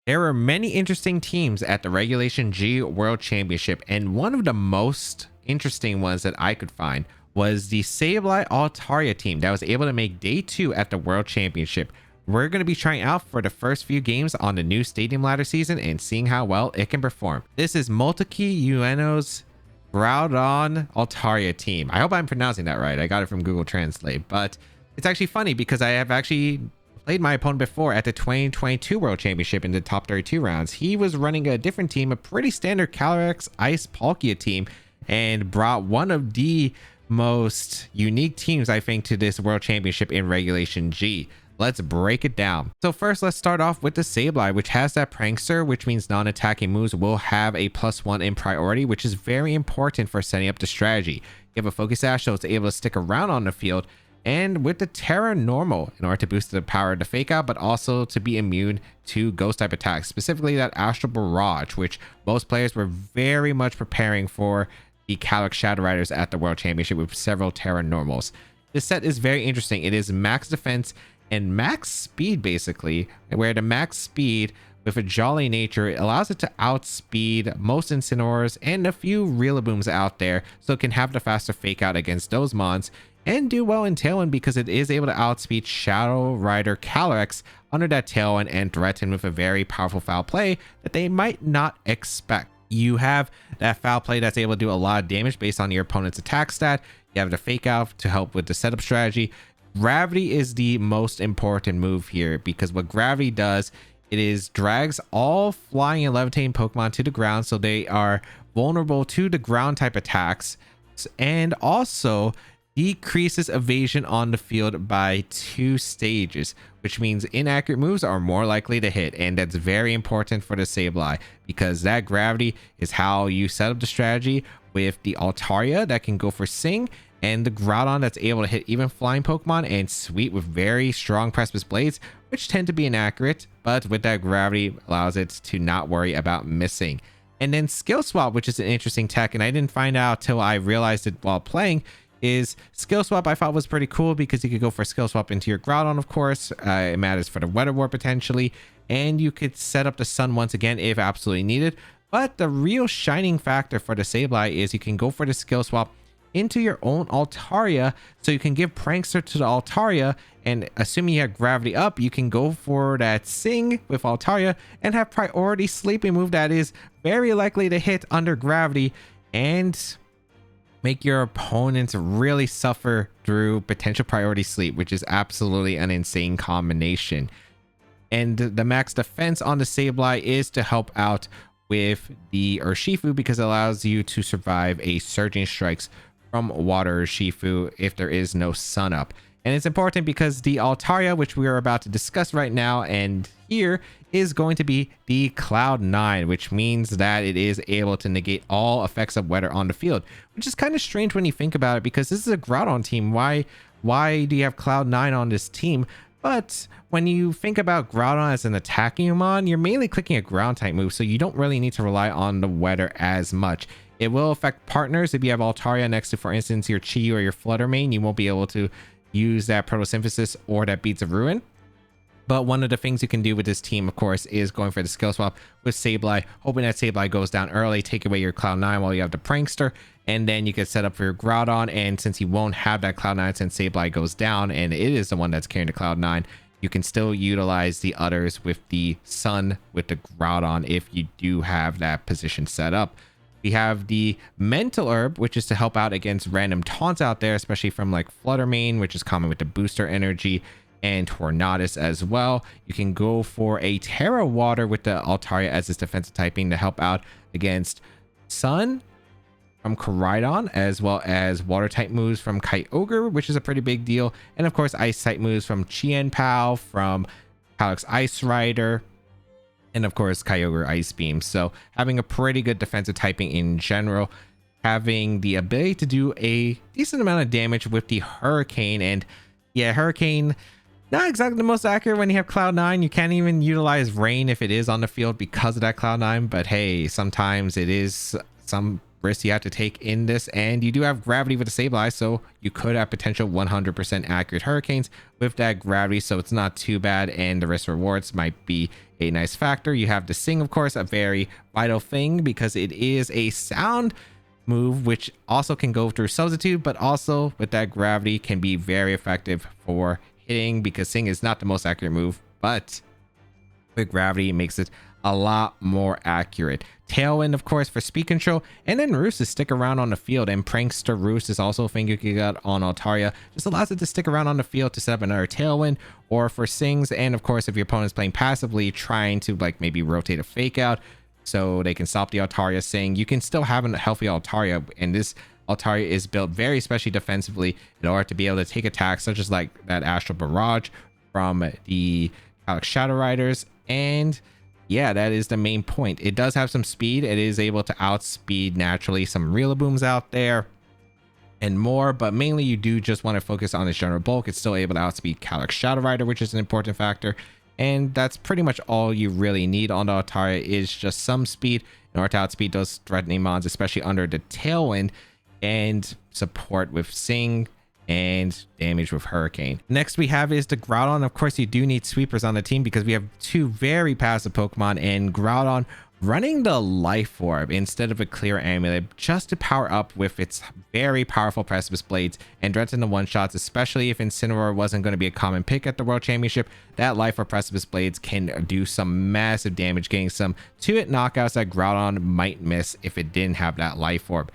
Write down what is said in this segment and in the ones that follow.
There are many interesting teams at the Regulation G World Championship, and one of the most interesting ones that I could find was the Sing Altaria team that was able to make day 2 at the World Championship. We're going to be trying out for the first few games on the new Stadium Ladder season and seeing how well it can perform. This is Multiki Ueno's Groudon Altaria team. I hope I'm pronouncing that right. I got it from Google Translate, but it's actually funny because I have actually played my opponent before at the 2022 World Championship in the top 32 rounds. He was running a different team, a pretty standard Calyrex Ice Palkia team, and brought one of the most unique teams, I think, to this World Championship in Regulation G. Let's break it down. So first, let's start off with the Sableye, which has that Prankster, which means non-attacking moves will have a +1 in priority, which is very important for setting up the strategy. You have a Focus Sash, so it's able to stick around on the field, and with the Terra Normal in order to boost the power of the Fake Out, but also to be immune to Ghost type attacks, specifically that Astral Barrage, which most players were very much preparing for the Calyrex Shadow Riders at the World Championship with several Terra Normals. This set is very interesting. It is max defense and max speed, basically, where the max speed with a Jolly nature allows it to outspeed most Incineroars and a few Riolabooms out there, so it can have the faster Fake Out against those mons and do well in Tailwind because it is able to outspeed Shadow Rider Calyrex under that Tailwind and threaten with a very powerful foul play that they might not expect. You have that foul play that's able to do a lot of damage based on your opponent's attack stat. You have the Fake Out to help with the setup strategy. Gravity is the most important move here because what Gravity does, it is drags all flying and levitating Pokemon to the ground, so they are vulnerable to the ground type attacks, and also decreases evasion on the field by 2 stages, which means inaccurate moves are more likely to hit, and that's very important for the Sableye because that gravity is how you set up the strategy with the Altaria that can go for Sing, and the Groudon that's able to hit even flying Pokemon and sweep with very strong Precipice Blades, which tend to be inaccurate, but with that gravity allows it to not worry about missing. And then Skill Swap, which is an interesting tech, and I didn't find out till I realized it while playing, is Skill Swap. I thought was pretty cool because you could go for Skill Swap into your Groudon, of course. It matters for the Weather War potentially, and you could set up the Sun once again if absolutely needed. But the real shining factor for the Sableye is you can go for the Skill Swap into your own Altaria, so you can give Prankster to the Altaria, and assuming you have gravity up, you can go for that Sing with Altaria and have priority sleeping move that is very likely to hit under gravity and make your opponents really suffer through potential priority sleep, which is absolutely an insane combination. And the max defense on the Sableye is to help out with the Urshifu because it allows you to survive a Surging Strikes from Water Urshifu if there is no Sun Up. And it's important because the Altaria, which we are about to discuss right now and here, is going to be the Cloud9, which means that it is able to negate all effects of weather on the field, which is kind of strange when you think about it because this is a Groudon team. Why do you have Cloud9 on this team? But when you think about Groudon as an attacking mon, you're mainly clicking a ground type move, so you don't really need to rely on the weather as much. It will affect partners. If you have Altaria next to, for instance, your Chi or your Flutter Mane, you won't be able to use that Photosynthesis or that Beats of Ruin. But one of the things you can do with this team, of course, is going for the Skill Swap with Sableye, hoping that Sableye goes down early, take away your Cloud9 while you have the Prankster, and then you can set up for your Groudon. And since you won't have that Cloud9 since Sableye goes down, and it is the one that's carrying the Cloud9, you can still utilize the others with the Sun with the Groudon if you do have that position set up. We have the Mental Herb, which is to help out against random taunts out there, especially from like Flutter Mane, which is common with the Booster Energy, and Tornadus as well. You can go for a Terra Water with the Altaria as its defensive typing to help out against Sun from Koraidon, as well as Water type moves from Kyogre, which is a pretty big deal. And of course, Ice type moves from Chien-Pao, from Calyrex Ice Rider, and of course Kyogre Ice Beam. So having a pretty good defensive typing in general, having the ability to do a decent amount of damage with the Hurricane. And yeah, Hurricane, not exactly the most accurate when you have Cloud9. You can't even utilize Rain if it is on the field because of that Cloud9, but hey, sometimes it is, some risks you have to take in this, and you do have gravity with the Sableye, so you could have potential 100% accurate hurricanes with that gravity, so it's not too bad, and the risk rewards might be a nice factor. You have the Sing, of course, a very vital thing because it is a sound move which also can go through substitute, but also with that gravity can be very effective for hitting because Sing is not the most accurate move, but with gravity it makes it a lot more accurate. Tailwind, of course, for speed control, and then Roost to stick around on the field, and Prankster Roost is also a thing you can get on Altaria. Just allows it to stick around on the field to set up another Tailwind, or for Sings, and of course if your opponent's playing passively, trying to like maybe rotate a fake out so they can stop the Altaria Sing, you can still have a healthy Altaria, and this Altaria is built very especially defensively in order to be able to take attacks such as like that Astral Barrage from the Alex Shadow Riders. And yeah, that is the main point. It does have some speed. It is able to outspeed naturally some Riolabooms out there and more, but mainly you do just want to focus on its general bulk. It's still able to outspeed Calyx Shadow Rider, which is an important factor, and that's pretty much all you really need on the Altaria is just some speed in order to outspeed those threatening mons, especially under the Tailwind, and support with Sing and damage with Hurricane. Next we have is the Groudon. Of course, you do need sweepers on the team because we have two very passive Pokemon, and Groudon running the Life Orb instead of a Clear Amulet just to power up with its very powerful Precipice Blades and threaten the one-shots, especially if Incineroar wasn't going to be a common pick at the World Championship. That Life Orb Precipice Blades can do some massive damage, getting some 2-hit knockouts that Groudon might miss if it didn't have that Life Orb.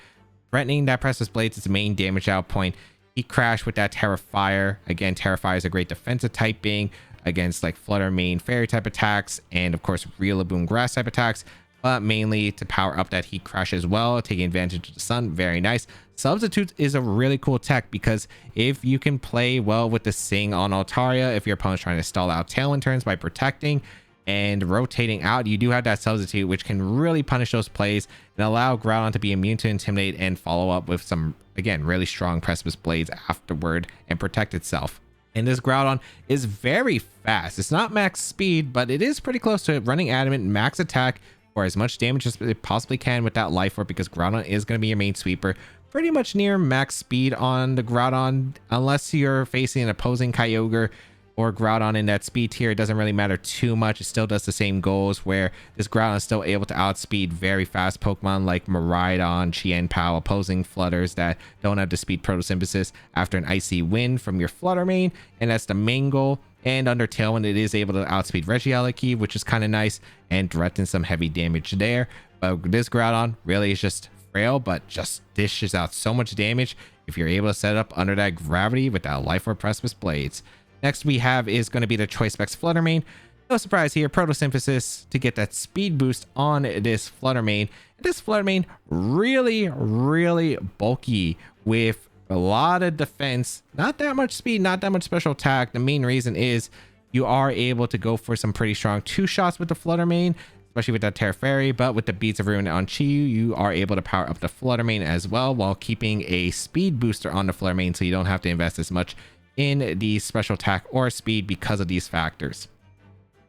Threatening that Precipice Blades is the main damage out point. He crashed with that Terrifier. Again, Terrifier is a great defensive typing against like Flutter Mane Fairy type attacks, and of course Riolaboom Grass type attacks, but mainly to power up that Heat Crash as well, taking advantage of the sun. Very nice. Substitute is a really cool tech because if you can play well with the Sing on Altaria, if your opponent's trying to stall out Tailwind turns by protecting and rotating out, you do have that Substitute, which can really punish those plays and allow Groudon to be immune to Intimidate and follow up with some, again, really strong Precipice Blades afterward and protect itself. And this Groudon is very fast. It's not max speed, but it is pretty close to it, running Adamant, max attack for as much damage as it possibly can with that Life Orb, because Groudon is going to be your main sweeper. Pretty much near max speed on the Groudon, unless you're facing an opposing Kyogre or Groudon in that speed tier. It doesn't really matter too much. It still does the same goals, where this Groudon is still able to outspeed very fast Pokemon like Miraidon, Chien-Pao, opposing Flutters that don't have the speed Photosynthesis after an Icy Wind from your Flutter Mane, and that's the main goal. And under Tailwind, it is able to outspeed Regieleki, which is kind of nice, and threaten some heavy damage there. But this Groudon really is just frail, but just dishes out so much damage if you're able to set it up under that gravity with that Life Orb Precipice Blades. Next we have is going to be the Choice Specs Flutter Mane. No surprise here, Photosynthesis to get that speed boost on this Flutter Mane. This Flutter Mane really bulky with a lot of defense, not that much speed, not that much special attack. The main reason is you are able to go for some pretty strong 2-shots with the Flutter Mane, especially with that Terra Fairy, but with the Beads of Ruin on Chiyu, you are able to power up the Flutter Mane as well while keeping a speed booster on the Flutter Mane, so you don't have to invest as much in the special attack or speed because of these factors.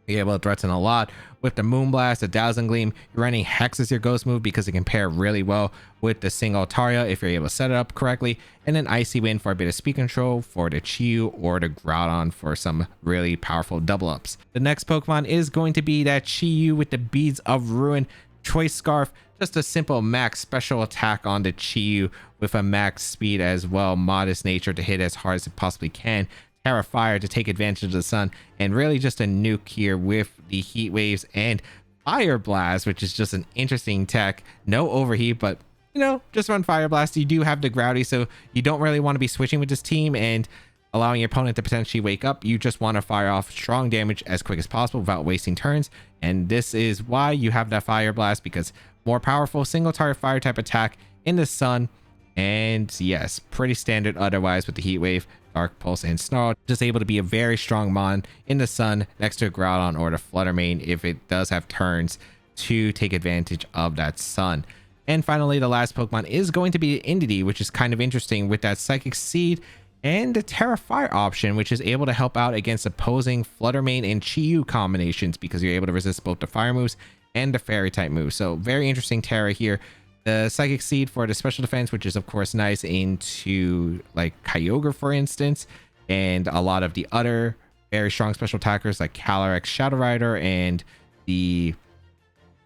You're able to threaten a lot with the Moonblast, the Dazzling Gleam. You're running Hex as your ghost move because it can pair really well with the Sing Altaria if you're able to set it up correctly, and then Icy Wind for a bit of speed control for the Chiyu or the Groudon for some really powerful double ups. The next Pokemon is going to be that Chiyu with the Beads of Ruin. Choice Scarf, just a simple max special attack on the Chiyu with a max speed as well, modest nature to hit as hard as it possibly can, Terra Fire to take advantage of the sun, and really just a nuke here with the Heat Waves and Fire Blast, which is just an interesting tech. No overheat, but you know, just run Fire Blast. You do have the gravity, so you don't really want to be switching with this team and allowing your opponent to potentially wake up. You just want to fire off strong damage as quick as possible without wasting turns, and this is why you have that Fire Blast, because more powerful single target fire type attack in the sun. And yes, pretty standard otherwise with the Heat Wave, Dark Pulse, and Snarl. Just able to be a very strong mon in the sun next to a Groudon or the Flutter Mane if it does have turns to take advantage of that sun. And finally, the last Pokemon is going to be Indeedee, which is kind of interesting with that Psychic Seed and the Terra Fire option, which is able to help out against opposing Flutter Mane and Chiyu combinations because you're able to resist both the fire moves and the fairy type moves. So very interesting Terra here The Psychic Seed for the special defense, which is of course nice into like Kyogre, for instance, and a lot of the other very strong special attackers like Calyrex Shadow Rider and the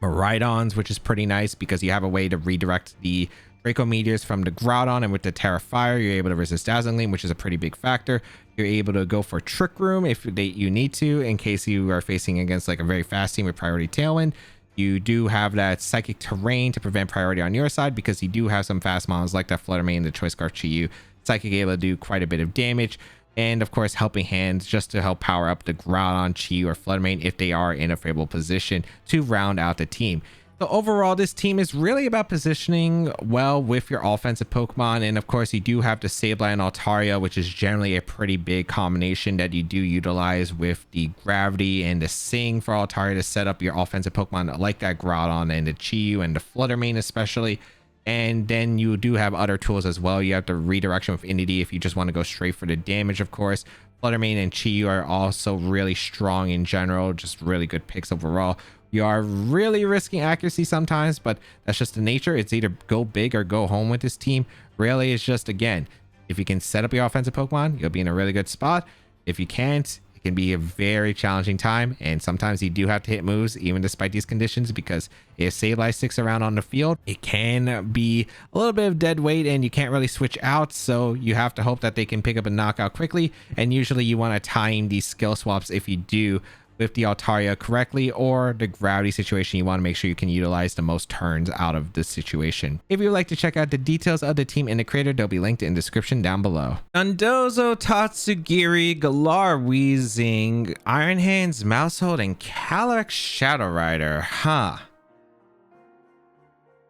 Miraidons, which is pretty nice because you have a way to redirect the Draco Meteors from the Groudon, and with the Terra Fire, you're able to resist Dazzling, which is a pretty big factor. You're able to go for Trick Room if you need to, in case you are facing against like a very fast team with Priority Tailwind. You do have that Psychic Terrain to prevent priority on your side because you do have some fast models like that Flutter Mane, the Choice Scarf Chi-Yu. Psychic able to do quite a bit of damage. And of course, Helping Hands just to help power up the Groudon, Chi-Yu, or Flutter Mane if they are in a favorable position to round out the team. So overall, this team is really about positioning well with your offensive Pokemon. And of course, you do have the Sableye and Altaria, which is generally a pretty big combination that you do utilize with the Gravity and the Sing for Altaria to set up your offensive Pokemon like that Groudon and the Chi-Yu and the Flutter Mane especially. And then you do have other tools as well. You have the Redirection with Infinity if you just want to go straight for the damage, of course. Flutter Mane and Chi-Yu are also really strong in general, just really good picks overall. You are really risking accuracy sometimes, but that's just the nature. It's either go big or go home with this team. Really, it's just, again, if you can set up your offensive Pokemon, you'll be in a really good spot. If you can't, it can be a very challenging time. And sometimes you do have to hit moves, even despite these conditions, because if Sableye sticks around on the field, it can be a little bit of dead weight and you can't really switch out. So you have to hope that they can pick up a knockout quickly. And usually you want to time these skill swaps if you do with the Altaria correctly, or the Gravity situation, you want to make sure you can utilize the most turns out of this situation. If you'd like to check out the details of the team and the creator, they'll be linked in the description down below. Dondozo, Tatsugiri, Galar Weezing, Iron Hands, Mousehold, and Calyrex Shadow Rider. Huh.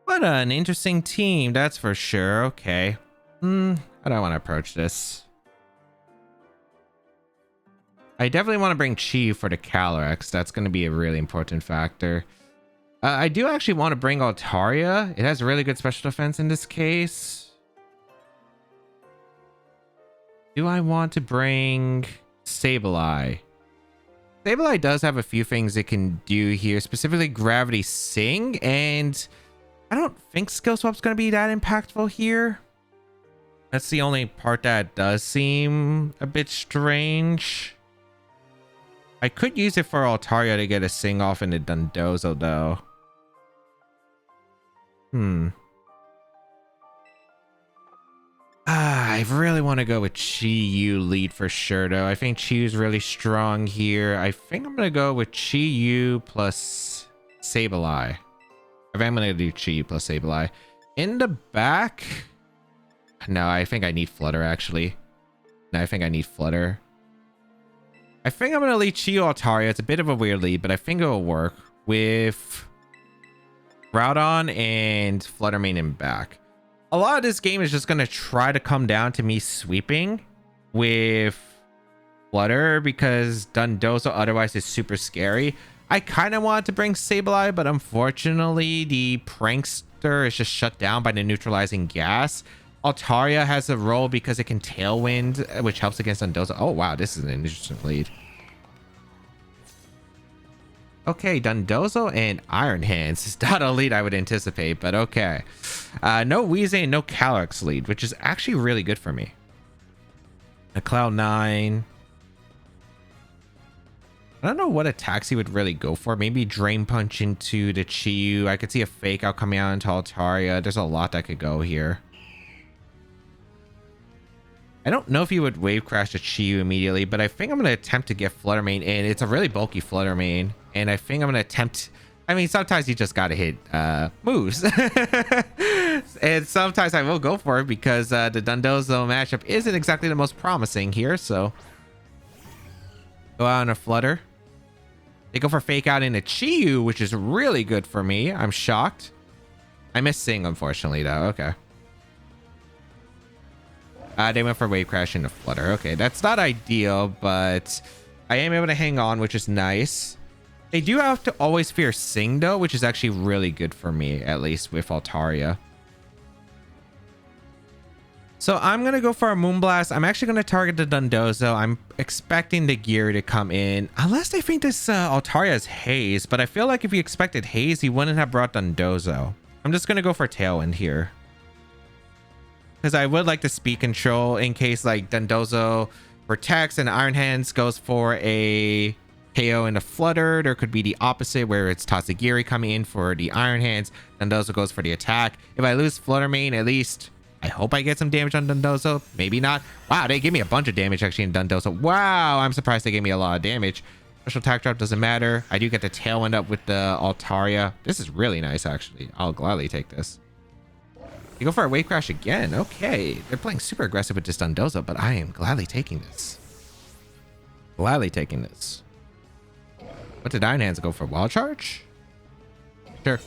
What an interesting team, that's for sure. Okay. How do I want to approach this? I definitely want to bring Chi for the Calyrex. That's going to be a really important factor. I do actually want to bring Altaria. It has really good special defense in this case. Do I want to bring Sableye? Sableye does have a few things it can do here, specifically Gravity Sing, and I don't think Skill Swap's going to be that impactful here. That's the only part that does seem a bit strange. I could use it for Altaria to get a Sing off into Dondozo, though. I really want to go with Chi-Yu lead for sure, though. I think Chi-Yu's really strong here. I think I'm going to go with Chi-Yu plus Sableye. I think I'm going to do Chi-Yu plus Sableye. In the back... No, I think I need Flutter, actually. No, I think I need Flutter. I think I'm going to lead Chi-Yu Altaria. It's a bit of a weird lead, but I think it will work with Groudon and Flutter Mane in back. A lot of this game is just going to try to come down to me sweeping with Flutter because Dondozo otherwise is super scary. I kind of wanted to bring Sableye, but unfortunately the Prankster is just shut down by the neutralizing gas. Altaria has a role because it can Tailwind, which helps against Dondozo. Oh, wow. This is an interesting lead. Okay, Dondozo and Iron Hands is not a lead I would anticipate, but okay. No Weezing, no Calyrex lead, which is actually really good for me. A Cloud9. I don't know what attacks he would really go for. Maybe Drain Punch into the Chi-Yu. I could see a Fake Out coming out into Altaria. There's a lot that could go here. I don't know if he would Wave Crash the Chi-Yu immediately, but I think I'm going to attempt to get Flutter Mane in. It's a really bulky Flutter Mane, and I think I'm going to attempt... I mean, sometimes you just got to hit moves. And sometimes I will go for it because the Dondozo matchup isn't exactly the most promising here, so... Go out on a Flutter. They go for Fake Out into Chi-Yu, which is really good for me. I'm shocked. I missed Sing, unfortunately, though. Okay. They went for Wave Crash into Flutter. Okay, that's not ideal, but I am able to hang on, which is nice. They do have to always fear Sing, though, which is actually really good for me, at least with Altaria. So I'm going to go for a Moonblast. I'm actually going to target the Dondozo. I'm expecting the gear to come in, unless they think this Altaria is Haze, but I feel like if you expected Haze, he wouldn't have brought Dondozo. I'm just going to go for Tailwind here. Because I would like the speed control in case like Dondozo protects and Iron Hands goes for a KO in a flutter. There could be the opposite where it's Tatsugiri coming in for the Iron Hands. Dondozo goes for the attack. If I lose Flutter Mane, at least I hope I get some damage on Dondozo. Maybe not. Wow, they gave me a bunch of damage actually in Dondozo. Wow, I'm surprised they gave me a lot of damage. Special attack drop doesn't matter. I do get the Tailwind up with the Altaria. This is really nice actually. I'll gladly take this. You go for a Wave Crash again. Okay. They're playing super aggressive with this Dondozo, but I am gladly taking this. Gladly taking this. What did Iron Hands go for? Wild Charge? Sure.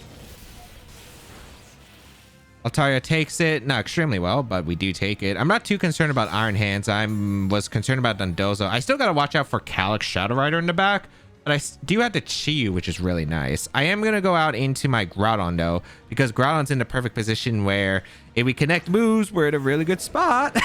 Altaria takes it. Not extremely well, but we do take it. I'm not too concerned about Iron Hands. I was concerned about Dondozo. I still got to watch out for Calyx Shadow Rider in the back. But I do have the Chiyu, which is really nice. I am going to go out into my Groudon, though, because Groudon's in the perfect position where if we connect moves, we're in a really good spot.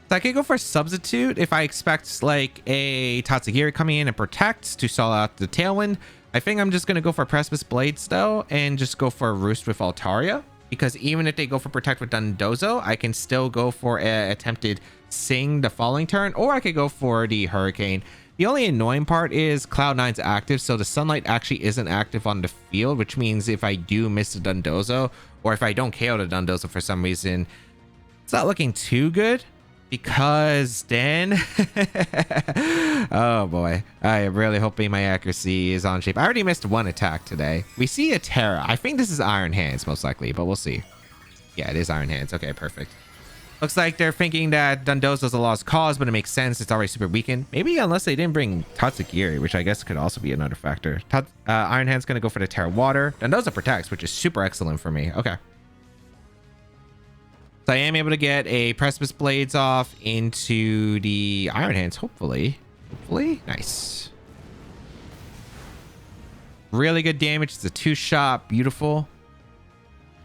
So I could go for Substitute if I expect, like, a Tatsugiri coming in and protect to stall out the Tailwind. I think I'm just going to go for Precipice Blades, though, and just go for a Roost with Altaria. Because even if they go for Protect with Dondozo, I can still go for a attempted Sing the following turn, or I could go for the Hurricane. The only annoying part is Cloud9's active, so the Sunlight actually isn't active on the field, which means if I do miss the Dondozo, or if I don't KO the Dondozo for some reason, it's not looking too good. Because then, oh boy, I am really hoping my accuracy is on shape. I already missed one attack today. We see a Terra. I think this is Iron Hands most likely, but we'll see. Yeah, it is Iron Hands. Okay, perfect. Looks like they're thinking that Dondozo's a lost cause, but it makes sense. It's already super weakened. Maybe unless they didn't bring Tatsugiri, which I guess could also be another factor. Iron Hand's going to go for the Terra Water. Dondozo protects, which is super excellent for me. Okay. So I am able to get a Precipice Blades off into the Iron Hands, hopefully. Hopefully. Nice. Really good damage. It's a 2-shot. Beautiful.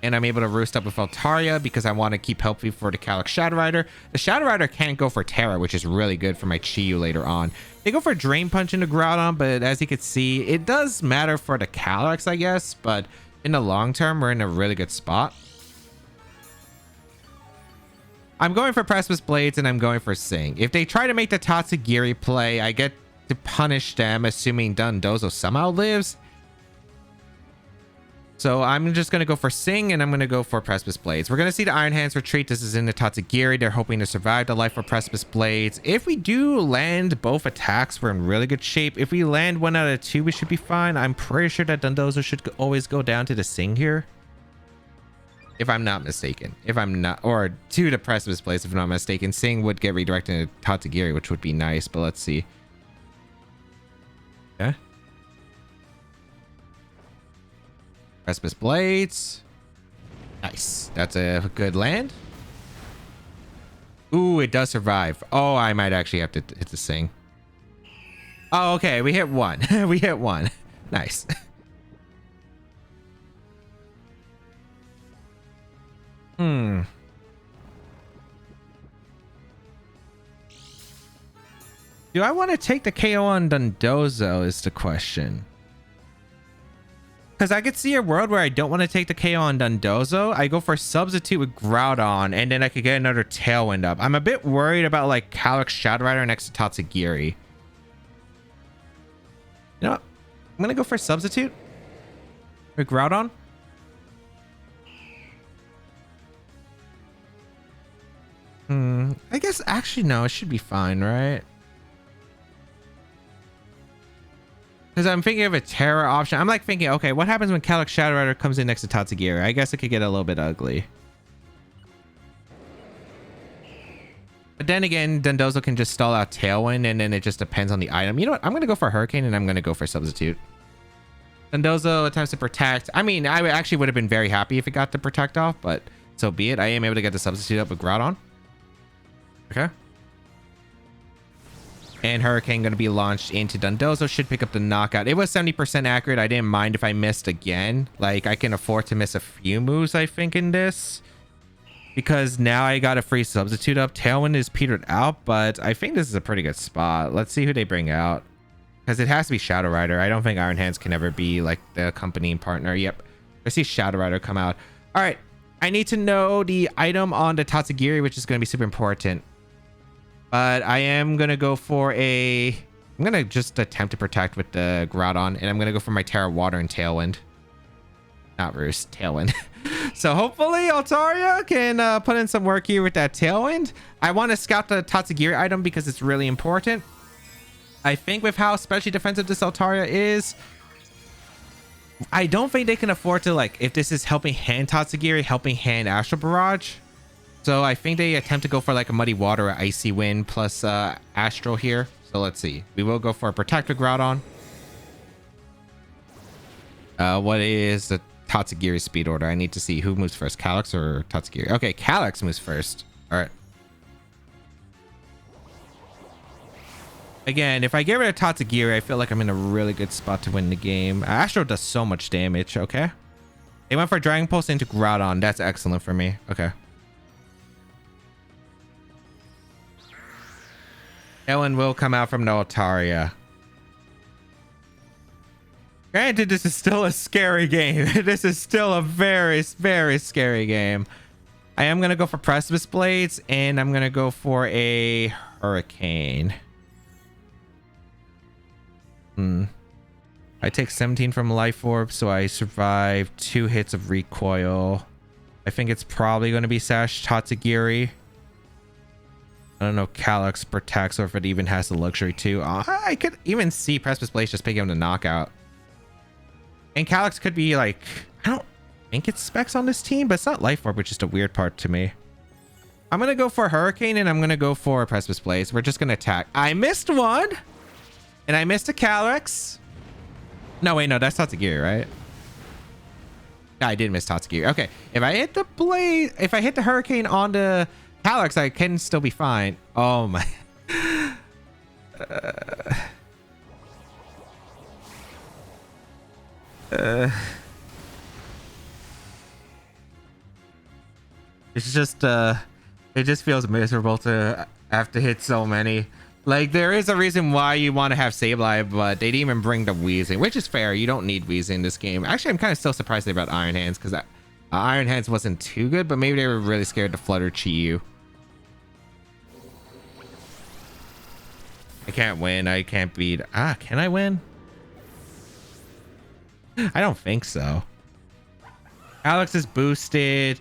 And I'm able to roost up with Altaria because I want to keep healthy for the Calyx Shadow Rider. The Shadow Rider can't go for Terra, which is really good for my Chiyu later on. They go for Drain Punch into Groudon, but as you can see, it does matter for the Calyx, I guess. But in the long term, we're in a really good spot. I'm going for Precipice Blades and I'm going for Sing. If they try to make the Tatsugiri play, I get to punish them, assuming Dondozo somehow lives. So I'm just going to go for Sing and I'm going to go for Precipice Blades. We're going to see the Iron Hands retreat. This is in the Tatsugiri. They're hoping to survive the life for Precipice Blades. If we do land both attacks, we're in really good shape. If we land 1 out of 2, we should be fine. I'm pretty sure that Dondozo should always go down to the Sing here. If I'm not mistaken. If I'm not, or to the Precipice Blades, if I'm not mistaken. Sing would get redirected to Tatsugiri, which would be nice, but let's see. Okay. Precipice Blades. Nice. That's a good land. Ooh, it does survive. Oh, I might actually have to hit the Sing. Oh, okay. We hit 1. We hit 1. Nice. Do I want to take the KO on Dondozo is the question. Because I could see a world where I don't want to take the KO on Dondozo. I go for Substitute with Groudon, and then I could get another Tailwind up. I'm a bit worried about like Calyx Shadow Rider next to Tatsugiri. You know what? I'm going to go for Substitute with Groudon. I guess actually no, it should be fine, right? Because I'm thinking of a Terra option. I'm like thinking, okay, what happens when Calyx Shadow Rider comes in next to Tatsugiri? I guess it could get a little bit ugly. But then again, Dondozo can just stall out Tailwind, and then it just depends on the item. You know what? I'm going to go for Hurricane, and I'm going to go for Substitute. Dondozo attempts to protect. I mean, I actually would have been very happy if it got the protect off, but so be it. I am able to get the Substitute up with Groudon. Okay. And Hurricane going to be launched into Dondozo. Should pick up the knockout. It was 70% accurate. I didn't mind if I missed again. Like, I can afford to miss a few moves, I think, in this. Because now I got a free Substitute up. Tailwind is petered out, but I think this is a pretty good spot. Let's see who they bring out. Because it has to be Shadow Rider. I don't think Iron Hands can ever be like the accompanying partner. Yep. I see Shadow Rider come out. All right. I need to know the item on the Tatsugiri, which is going to be super important. But I am going to go for a... I'm going to just attempt to protect with the Groudon. And I'm going to go for my Terra Water and Tailwind. Not Roost, Tailwind. So hopefully Altaria can put in some work here with that Tailwind. I want to scout the Tatsugiri item because it's really important. I think with how especially defensive this Altaria is, I don't think they can afford to, like, if this is helping hand Tatsugiri, helping hand Astral Barrage. So I think they attempt to go for like a Muddy Water or Icy Wind plus Astral here. So let's see. We will go for a Protector Groudon. What is the Tatsugiri speed order? I need to see who moves first, Calyx or Tatsugiri. Okay, Calyx moves first. All right. Again, if I get rid of Tatsugiri, I feel like I'm in a really good spot to win the game. Astro does so much damage. Okay. They went for Dragon Pulse into Groudon. That's excellent for me. Okay. Ellen will come out from the Altaria. Granted, this is still a scary game. This is still a very, very scary game. I am going to go for Precipice Blades, and I'm going to go for a Hurricane. I take 17 from Life Orb, so I survive 2 hits of recoil. I think it's probably going to be Sash Tatsugiri. I don't know if Calyx protects or if it even has the luxury to. I could even see Precipice Blade just picking him to knockout. And Calyx could be like, I don't think it's specs on this team, but it's not Life Orb, which is the weird part to me. I'm going to go for Hurricane and I'm going to go for Precipice Blade. We're just going to attack. I missed one. And I missed a Calyx. No, wait, no, that's Tatsugiri, right? I did miss Tatsugiri. Okay, if I hit the blade, if I hit the Hurricane on the Calyx, I can still be fine. Oh my. It's just, it just feels miserable to have to hit so many. Like, there is a reason why you want to have Sableye, but they didn't even bring the Weezing, which is fair. You don't need Weezing in this game. Actually, I'm kind of still surprised about Iron Hands, because Iron Hands wasn't too good, but maybe they were really scared to Flutter Chi-Yu. I can't win. I can't beat... can I win? I don't think so. Alex is boosted.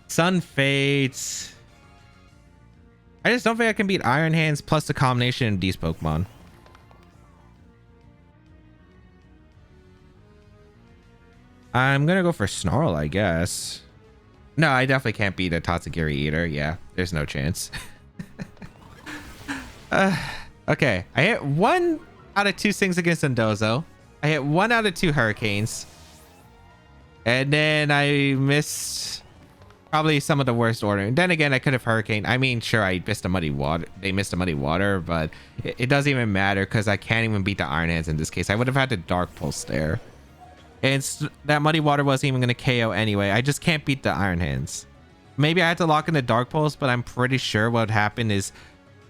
Sun fades. I just don't think I can beat Iron Hands plus the combination of these Pokemon. I'm gonna go for Snarl, I guess. No, I definitely can't beat a Tatsugiri either. Yeah, there's no chance. Okay, I hit 1 out of 2 things against Dondozo. I hit 1 out of 2 Hurricanes. And then I missed probably some of the worst order. And then again, I could have Hurricane. I mean, sure, I missed a Muddy Water. They missed a Muddy Water, but it doesn't even matter because I can't even beat the Iron Hands in this case. I would have had the Dark Pulse there. And that Muddy Water wasn't even going to KO anyway. I just can't beat the Iron Hands. Maybe I had to lock in the Dark Pulse, but I'm pretty sure what would happen is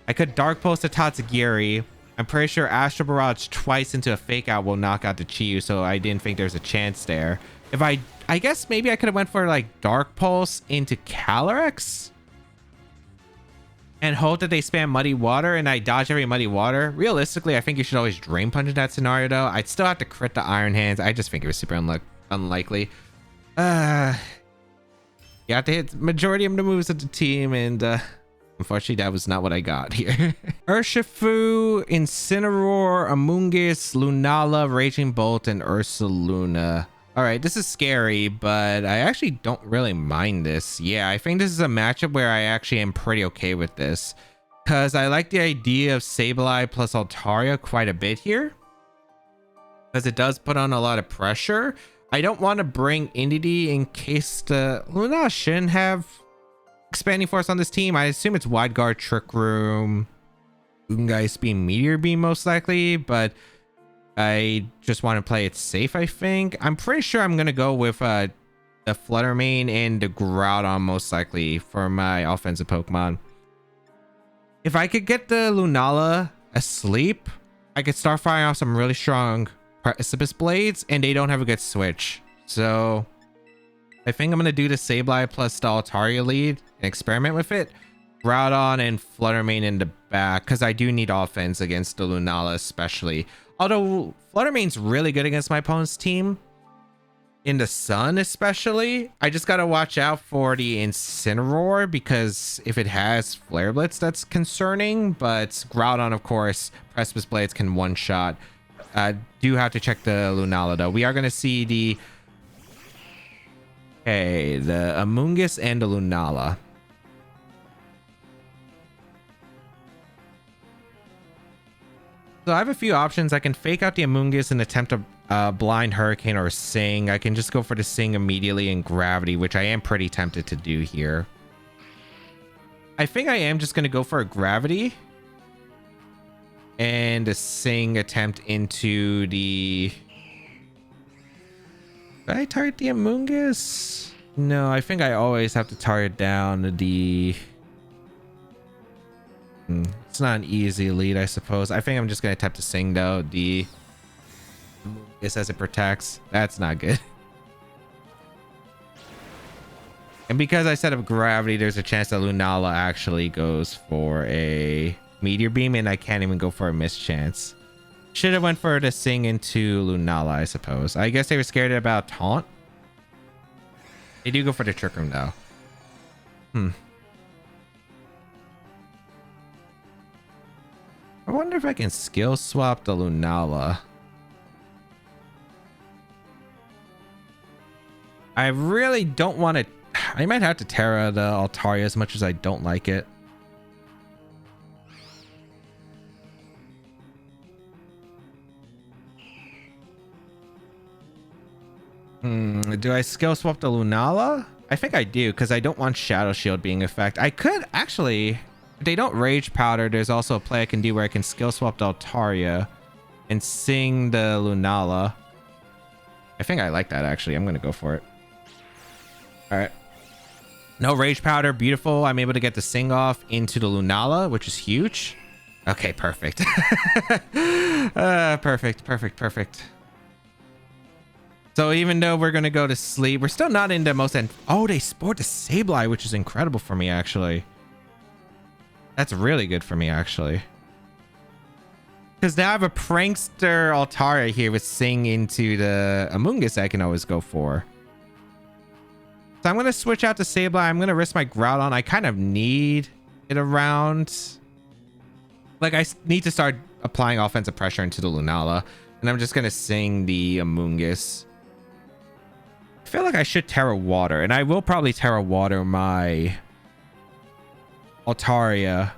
I could Dark Pulse the Tatsugiri. I'm pretty sure Astral Barrage twice into a Fake Out will knock out the Chi-Yu, so I didn't think there's a chance there. If I guess maybe I could have went for like Dark Pulse into Calyrex and hope that they spam Muddy Water and I dodge every Muddy Water. Realistically, I think you should always Drain Punch in that scenario though. I'd still have to crit the Iron Hands. I just think it was super unlikely. You have to hit majority of the moves of the team, and unfortunately that was not what I got here. Urshifu, Incineroar, Amoonguss, Lunala, Raging Bolt, and Ursaluna. All right, this is scary, but I actually don't really mind this. Yeah, I think this is a matchup where I actually am pretty okay with this because I like the idea of Sableye plus Altaria quite a bit here because it does put on a lot of pressure. I don't want to bring Indeedee in case the Luna shouldn't have Expanding Force on this team. I assume it's Wide Guard, Trick Room, Ice Beam, Meteor Beam most likely, but I just want to play it safe, I think. I'm pretty sure I'm going to go with the Flutter Mane and the Groudon most likely for my offensive Pokemon. If I could get the Lunala asleep, I could start firing off some really strong Precipice Blades, and they don't have a good switch. So I think I'm going to do the Sableye plus the Altaria lead and experiment with it. Groudon and Fluttermane in the back, because I do need offense against the Lunala especially. Although Fluttermane's really good against my opponent's team. In the sun especially. I just got to watch out for the Incineroar, because if it has Flare Blitz, that's concerning. But Groudon, of course, Precipice Blades can one-shot. Do have to check the Lunala though. We are going to see the Amoonguss and the Lunala. So I have a few options. I can fake out the Amoonguss and attempt a blind Hurricane or Sing. I can just go for the Sing immediately in Gravity, which I am pretty tempted to do here. I think I am just going to go for a Gravity and a Sing attempt into the... Did I target the Amoonguss? No, I think I always have to target down the... It's not an easy lead, I suppose. I think I'm just going to attempt to Sing, though. The Amoonguss as it protects. That's not good. And because I set up Gravity, there's a chance that Lunala actually goes for a Meteor Beam, and I can't even go for a mischance. Should have went for the Sing into Lunala, I suppose. I guess they were scared about Taunt. They do go for the Trick Room, though. I wonder if I can skill swap the Lunala. I really don't want to... I might have to Terra the Altaria as much as I don't like it. Do I skill swap the Lunala? I think I do, because I don't want Shadow Shield being effect. I could actually... If they don't Rage Powder, there's also a play I can do where I can skill swap the Altaria and Sing the Lunala. I think I like that, actually. I'm going to go for it. All right. No Rage Powder. Beautiful. I'm able to get the Sing off into the Lunala, which is huge. Okay, perfect. Perfect. So even though we're going to go to sleep, we're still not in the most... Oh, they sport the Sableye, which is incredible for me, actually. That's really good for me, actually. Because now I have a Prankster Altaria here with Sing into the Amoonguss I can always go for. So I'm going to switch out to Sableye. I'm going to risk my Groudon. I kind of need it around. Like, I need to start applying offensive pressure into the Lunala. And I'm just going to Sing the Amoonguss. I feel like I should Terra Water. And I will probably Terra Water my... Altaria,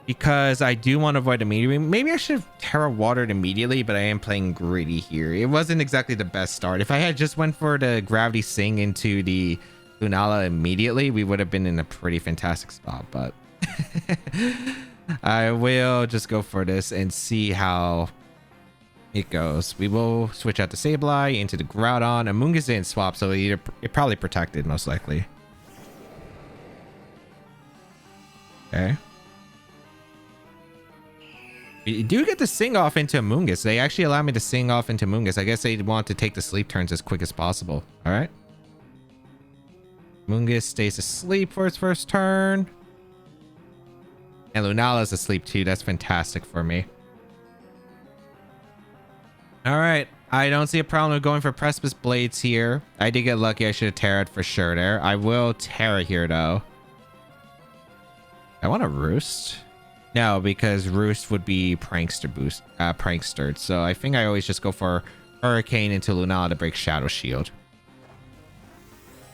because I do want to avoid immediately. Maybe I should have Terra Watered immediately, but I am playing greedy here. It wasn't exactly the best start. If I had just went for the Gravity Sing into the Lunala immediately, we would have been in a pretty fantastic spot, but I will just go for this and see how it goes. We will switch out the Sableye into the Groudon. Amoonguss didn't swap, so it probably protected most likely. Okay. You do get to Sing off into Amoonguss. They actually allow me to Sing off into Amoonguss. I guess they want to take the sleep turns as quick as possible. All right. Amoonguss stays asleep for its first turn. And Lunala's asleep too. That's fantastic for me. All right. I don't see a problem with going for Precipice Blades here. I did get lucky. I should have Terra'd for sure there. I will Terra here though. I want to Roost. No, because Roost would be prankstered. So I think I always just go for Hurricane into Lunala to break Shadow Shield.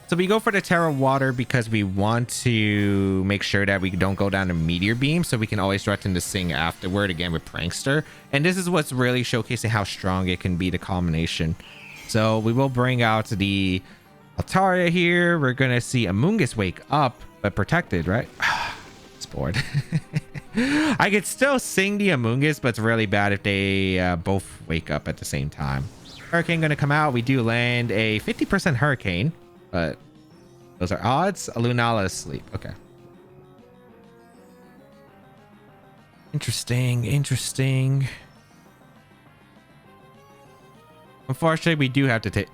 So we go for the Terra Water because we want to make sure that we don't go down to Meteor Beam, so we can always threaten to Sing afterward again with Prankster. And this is what's really showcasing how strong it can be, the combination. So we will bring out the Altaria here. We're going to see Amoonguss wake up, but protected, right? It's bored. I could still Sing the Amoonguss, but it's really bad if they both wake up at the same time. Hurricane going to come out. We do land a 50% Hurricane, but those are odds. Lunala is asleep. Okay. Interesting. Unfortunately,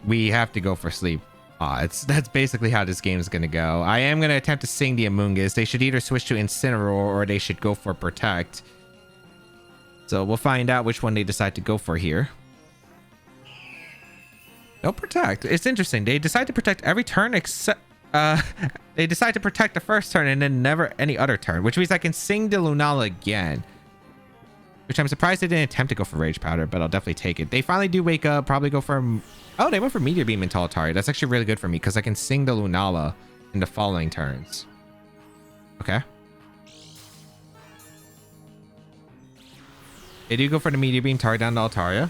we have to go for sleep. That's basically how this game is gonna go. I am gonna attempt to sing the Amoonguss. They should either switch to Incineroar or they should go for Protect. So we'll find out which one they decide to go for here. No Protect. It's interesting. They decide to protect every turn except they decide to protect the first turn and then never any other turn, which means I can sing the Lunala again. Which I'm surprised they didn't attempt to go for Rage Powder, but I'll definitely take it. They finally do wake up, probably go for... Oh, they went for Meteor Beam into Altaria. That's actually really good for me because I can sing the Lunala in the following turns. Okay. They do go for the Meteor Beam, target down to Altaria.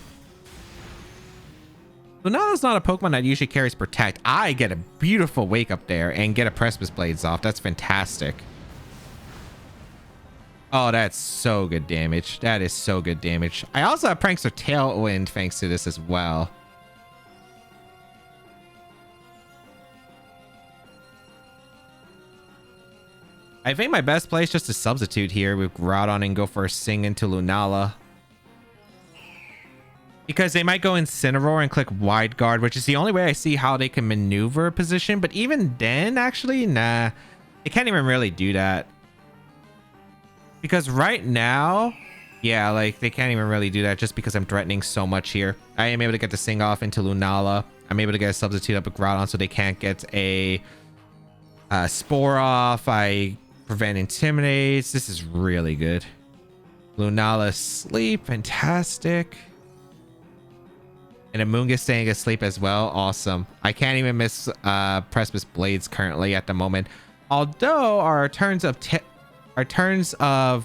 Lunala's not a Pokemon that usually carries Protect. I get a beautiful wake up there and get a Precipice Blades off. That's fantastic. Oh, that's so good damage. That is so good damage. I also have Prankster Tailwind thanks to this as well. I think my best play is just to substitute here with Groudon and go for a Sing into Lunala. Because they might go Incineroar and click Wide Guard, which is the only way I see how they can maneuver a position. But even then, actually, nah. They can't even really do that. Because right now, yeah, like they can't even really do that just because I'm threatening so much here. I am able to get the Sing off into Lunala. I'm able to get a substitute up with Groudon so they can't get a Spore off. I prevent Intimidates. This is really good. Lunala sleep, fantastic. And Amoonguss staying asleep as well, awesome. I can't even miss Precipice Blades currently at the moment. Although our turns of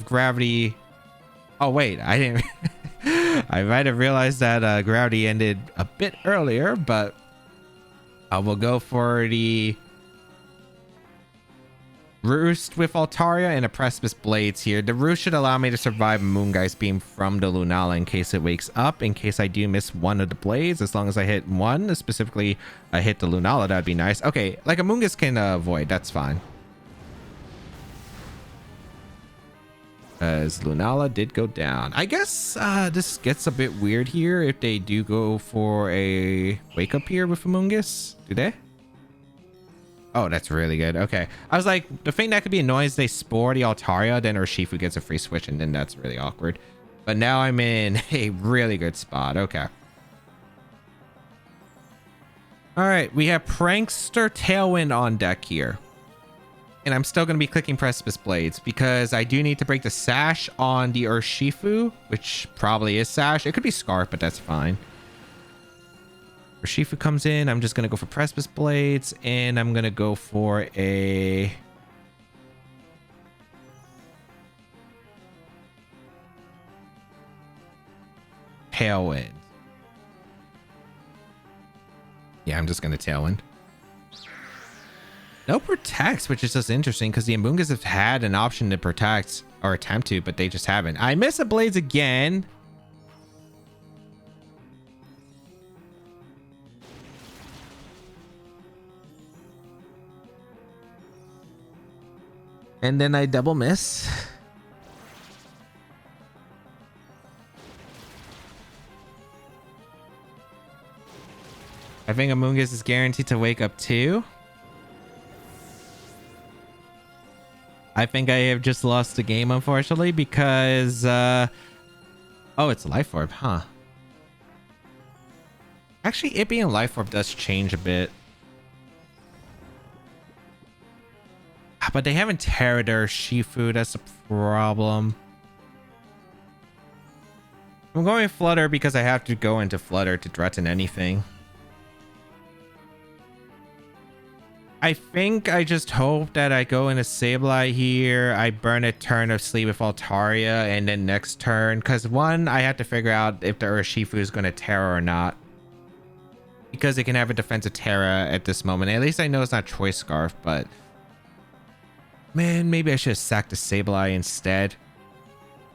gravity. Oh wait, I didn't. I might have realized that gravity ended a bit earlier, but I will go for the Roost with Altaria and a Precipice Blades here. The Roost should allow me to survive Moongeist Beam from the Lunala in case it wakes up, in case I do miss one of the Blades. As long as I hit one, specifically I hit the Lunala, that'd be nice. Okay, like a Moongeist can avoid, that's fine. As Lunala did go down. I guess this gets a bit weird here if they do go for a wake up here with Amoonguss. Do they? Oh, that's really good. Okay. I was like, the thing that could be annoying is they spore the Altaria, then Urshifu gets a free switch, and then that's really awkward. But now I'm in a really good spot. Okay. All right. We have Prankster Tailwind on deck here. And I'm still going to be clicking Precipice Blades because I do need to break the Sash on the Urshifu, which probably is Sash. It could be Scarf, but that's fine. Urshifu comes in. I'm just going to go for Precipice Blades, and I'm going to go for a... Tailwind. Yeah, I'm just going to Tailwind. No protects, which is just interesting because the Amoonguss have had an option to protect or attempt to, but they just haven't. I miss a Blades again. And then I double miss. I think Amoonguss is guaranteed to wake up too. I think I have just lost the game, unfortunately, because... oh, it's a Life Orb, huh? Actually, it being Life Orb does change a bit. But they haven't Terraed Shifu, that's a problem. I'm going Flutter because I have to go into Flutter to threaten anything. I think I just hope that I go into Sableye here. I burn a turn of Sleep with Altaria, and then next turn, because one, I have to figure out if the Urshifu is going to Terra or not. Because it can have a defensive Terra at this moment. At least I know it's not Choice Scarf, but... Man, maybe I should have sacked the Sableye instead.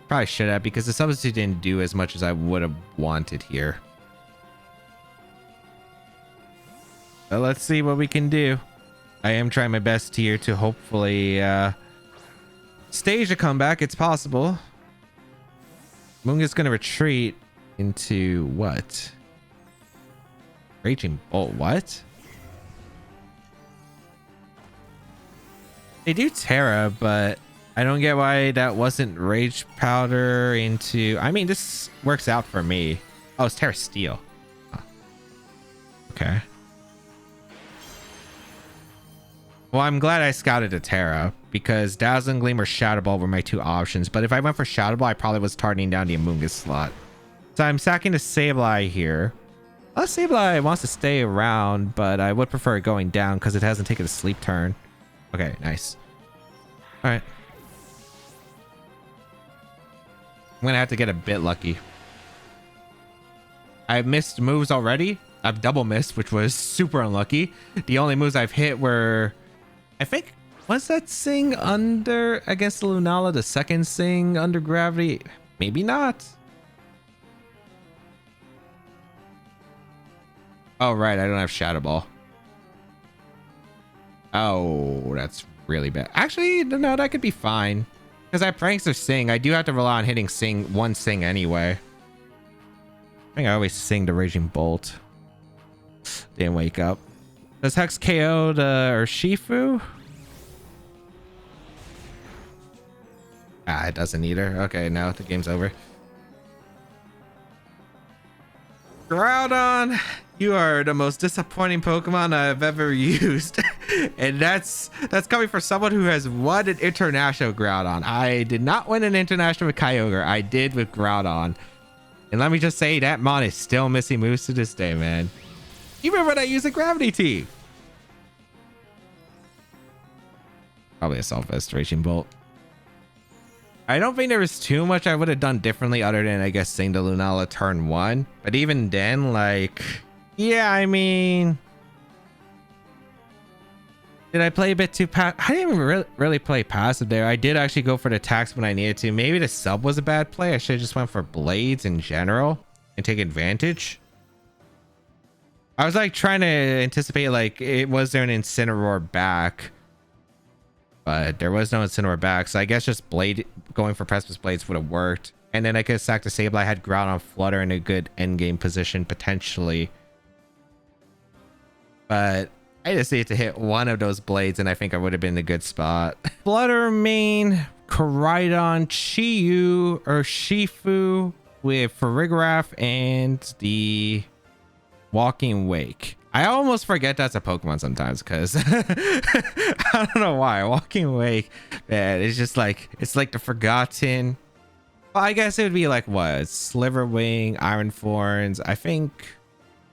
Probably should have, because the substitute didn't do as much as I would have wanted here. But let's see what we can do. I am trying my best here to hopefully stage a comeback. It's possible. Moonga's going to retreat into what? Raging Bolt, what? They do Terra, but I don't get why that wasn't Rage Powder into... I mean, this works out for me. Oh, it's Terra Steel. Huh. Okay. Well, I'm glad I scouted a Terra because Dazzling Gleam or Shadow Ball were my two options. But if I went for Shadow Ball, I probably was targeting down the Amoonguss slot. So I'm sacking the Sableye here. Sableye wants to stay around, but I would prefer it going down because it hasn't taken a sleep turn. Okay, nice. All right. I'm going to have to get a bit lucky. I've missed moves already. I've double missed, which was super unlucky. The only moves I've hit were... I think... Was that Sing under against the Lunala? The second Sing under gravity? Maybe not. Oh, right. I don't have Shadow Ball. Oh, that's really bad. Actually, no, that could be fine. Because I have Pranks of Sing. I do have to rely on hitting one Sing anyway. I think I always Sing the Raging Bolt. Didn't wake up. Does Hex KO the Urshifu? Ah, it doesn't either. Okay, now the game's over. Groudon, you are the most disappointing Pokemon I've ever used. And that's coming from someone who has won an international Groudon. I did not win an international with Kyogre. I did with Groudon. And let me just say, that mon is still missing moves to this day, man. Even when I use a Gravity Tea. Probably a Self-Vest Raging Bolt. I don't think there was too much I would have done differently other than, I guess, Sing the Lunala turn 1. But even then, like... Yeah, I mean... Did I play a bit too I didn't even really play passive there. I did actually go for the attacks when I needed to. Maybe the sub was a bad play. I should have just went for blades in general and take advantage. I was like trying to anticipate, like, was there an Incineroar back? But there was no Incineroar back. So I guess just going for Precipice Blades would have worked. And then I could have sacked the Sableye. I had Groudon Flutter in a good endgame position potentially. But I just needed to hit one of those blades and I think I would have been in a good spot. Flutter Mane, Koraidon, Chi-Yu, or Shifu with Farigiraf and the Walking Wake. I almost forget that's a Pokemon sometimes because I don't know why. Walking Wake, man, it's just like, it's like the forgotten. Well, I guess it would be like what? Sliverwing, Iron Thorns, I think,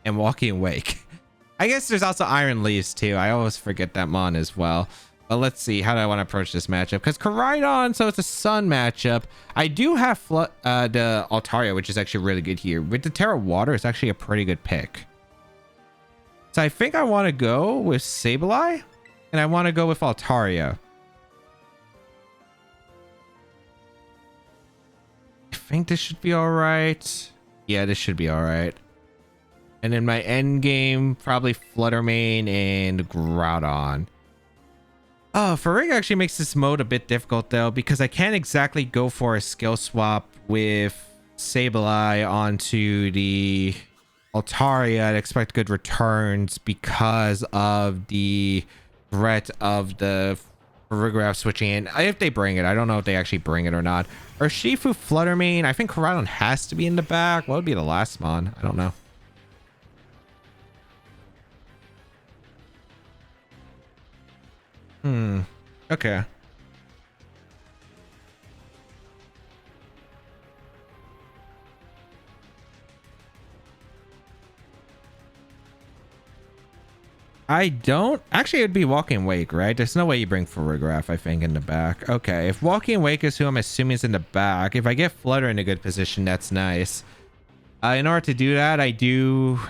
and Walking Wake. I guess there's also Iron Leaves too. I always forget that mon as well. But let's see. How do I want to approach this matchup? Because Koraidon, so it's a Sun matchup. I do have the Altaria, which is actually really good here. With the Terra Water, it's actually a pretty good pick. So I think I want to go with Sableye. And I want to go with Altaria. I think this should be alright. Yeah, this should be alright. And in my end game, probably Flutter Mane and Groudon. Oh, Farigiraf actually makes this mode a bit difficult though, because I can't exactly go for a skill swap with Sableye onto the Altaria and expect good returns because of the threat of the Farigiraf switching in. If they bring it, I don't know if they actually bring it or not. Or Shifu Flutter Mane, I think Koraidon has to be in the back. What would be the last mon? I don't know. Okay. I don't actually, it'd be Walking Wake, right? There's no way you bring Farigiraf, I think, in the back. Okay, if Walking Wake is who I'm assuming is in the back, if I get Flutter in a good position, that's nice. In order to do that, I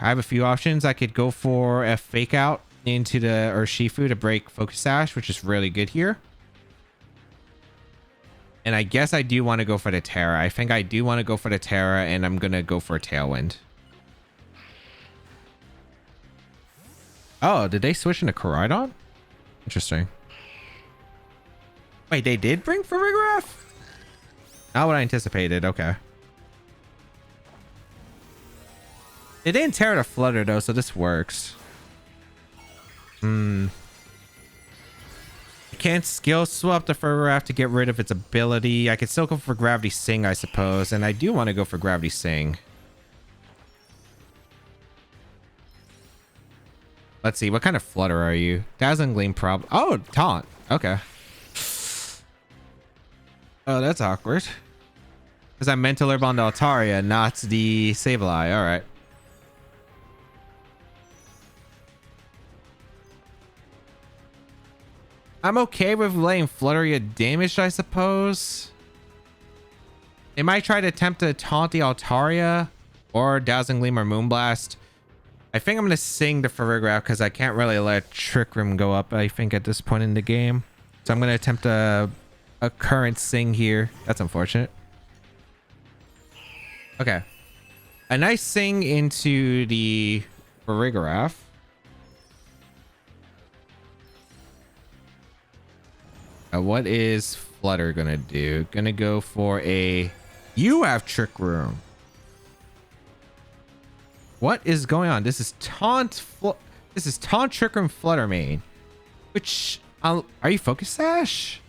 have a few options. I could go for a Fake Out into the Urshifu to break Focus Sash, which is really good here. And I guess I do want to go for the Terra. I think I do want to go for the Terra, and I'm going to go for a Tailwind. Oh, did they switch into Koraidon? Interesting. Wait, they did bring Farigiraf? Not what I anticipated. Okay. It didn't tear the flutter though, so this works. I can't skill swap the Ferrograph to get rid of its ability. I could still go for Gravity Sing, I suppose. And I do want to go for Gravity Sing. Let's see. What kind of flutter are you? Dazzling Gleam problem. Oh, taunt. Okay. Oh, that's awkward. Because I'm Mental Herb on the Altaria, not the Sableye. All right. I'm okay with letting Flutter get damaged, I suppose. They might try to attempt to taunt the Altaria or Dazzling Gleam or Moonblast. I think I'm going to sing the Ferrograph because I can't really let Trick Room go up, I think, at this point in the game. So I'm going to attempt a current sing here. That's unfortunate. Okay. A nice sing into the Ferrograph. What is Flutter gonna do? Gonna go for a... You have Trick Room. What is going on? This is Taunt... This is Taunt, Trick Room, Flutter main. Which... are you Focus Sash?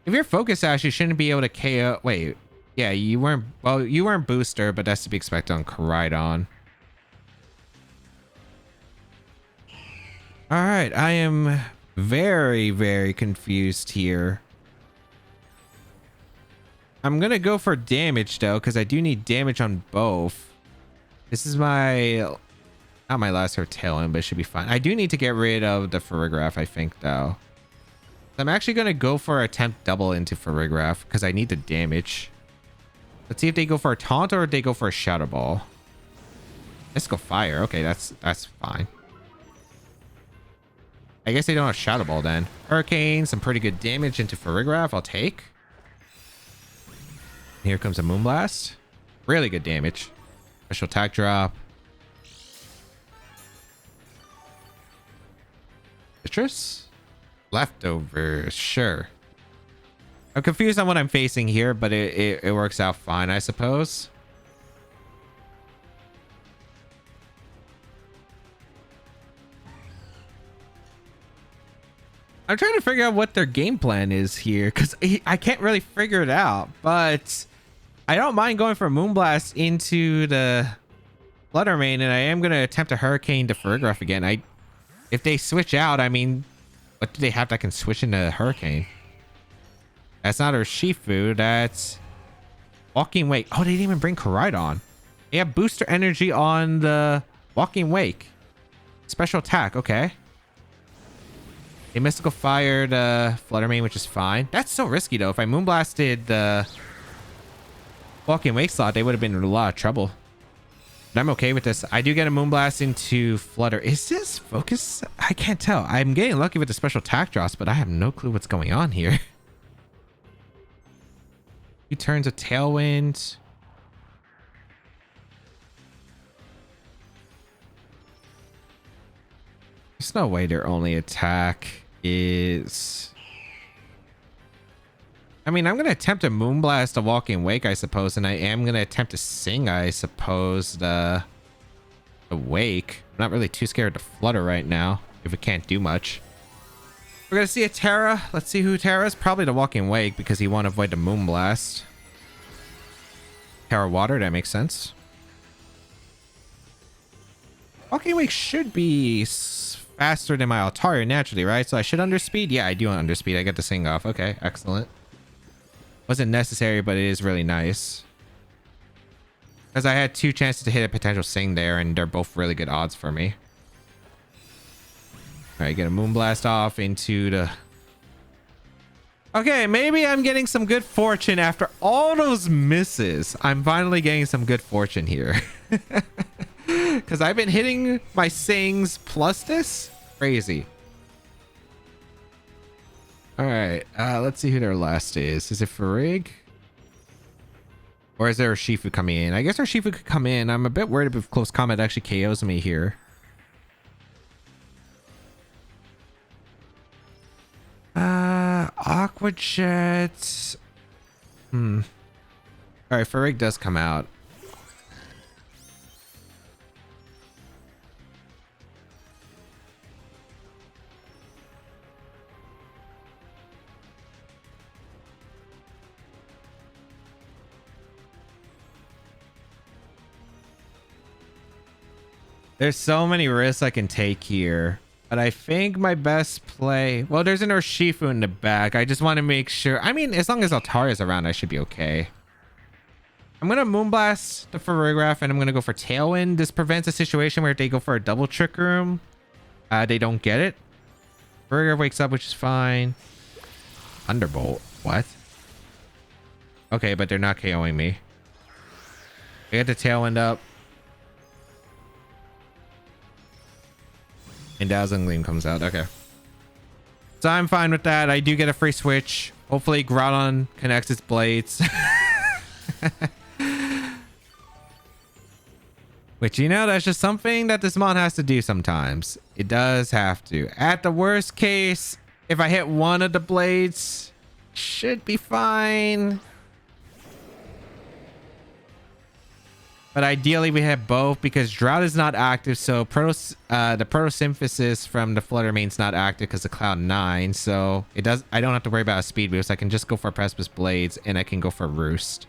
If you're Focus Sash, you shouldn't be able to KO... Wait. Yeah, you weren't... Well, you weren't Booster, but that's to be expected on Koraidon. Alright, I am... very, very confused here. I'm gonna go for damage though, because I do need damage on both. This is my... Not my last tail end, but it should be fine. I do need to get rid of the Ferrograph, I think, though. I'm actually gonna go for attempt double into Ferrograph, because I need the damage. Let's see if they go for a taunt or if they go for a Shadow Ball. Let's go fire. Okay, that's fine. I guess they don't have Shadow Ball then. Hurricane, some pretty good damage into Ferrograph. I'll take. Here comes a Moonblast. Really good damage. Special attack drop. Citrus? Leftovers. Sure. I'm confused on what I'm facing here, but it works out fine, I suppose. I'm trying to figure out what their game plan is here because I can't really figure it out, but I don't mind going for a Moonblast into the Flutter main, and I am going to attempt a Hurricane to Ferrograph again. If they switch out, I mean, what do they have that can switch into Hurricane? That's not Urshifu, that's Walking Wake. Oh, they didn't even bring Koraidon. They have Booster Energy on the Walking Wake. Special attack, okay. They Mystical Fired Flutter main, which is fine. That's so risky though. If I Moonblasted the Walking Wake slot, they would have been in a lot of trouble. But I'm okay with this. I do get a Moonblast into Flutter. Is this Focus? I can't tell. I'm getting lucky with the special attack drops, but I have no clue what's going on here. He turns a Tailwind. There's no way their only attack is... I mean, I'm going to attempt to Moonblast a Walking Wake, I suppose, and I am going to attempt to Sing, I suppose, the Wake. I'm not really too scared to Flutter right now, if it can't do much. We're going to see a Terra. Let's see who Terra is. Probably the Walking Wake, because he won't avoid the Moonblast. Terra Water, that makes sense. Walking Wake should be faster than my Altaria naturally, right? So I should underspeed? Yeah, I do underspeed. I get the Sing off. Okay, excellent. Wasn't necessary, but it is really nice. Because I had two chances to hit a potential Sing there, and they're both really good odds for me. Alright, get a Moonblast off into the... Okay, maybe I'm getting some good fortune after all those misses. I'm finally getting some good fortune here. Because I've been hitting my Sings plus this. Crazy. Alright, let's see who their last is. Is it Farig? Or is there a Shifu coming in? I guess our Shifu could come in. I'm a bit worried if close combat actually KOs me here. Aqua Jet. Alright, Farig does come out. There's so many risks I can take here. But I think my best play... Well, there's an Urshifu in the back. I just want to make sure... I mean, as long as Altaria's around, I should be okay. I'm going to Moonblast the Farigiraf, and I'm going to go for Tailwind. This prevents a situation where if they go for a double Trick Room, they don't get it. Farigiraf wakes up, which is fine. Thunderbolt. What? Okay, but they're not KOing me. I get the Tailwind up. And Dazzling Gleam comes out. Okay. So I'm fine with that. I do get a free switch. Hopefully Groudon connects its blades. Which, you know, that's just something that this mon has to do sometimes. It does have to. At the worst case, if I hit one of the blades, should be fine. But ideally we have both because Drought is not active, so the Photosynthesis from the Flutter Mane's not active because of Cloud 9. So it does. I don't have to worry about a speed boost. I can just go for Precipice Blades and I can go for Roost.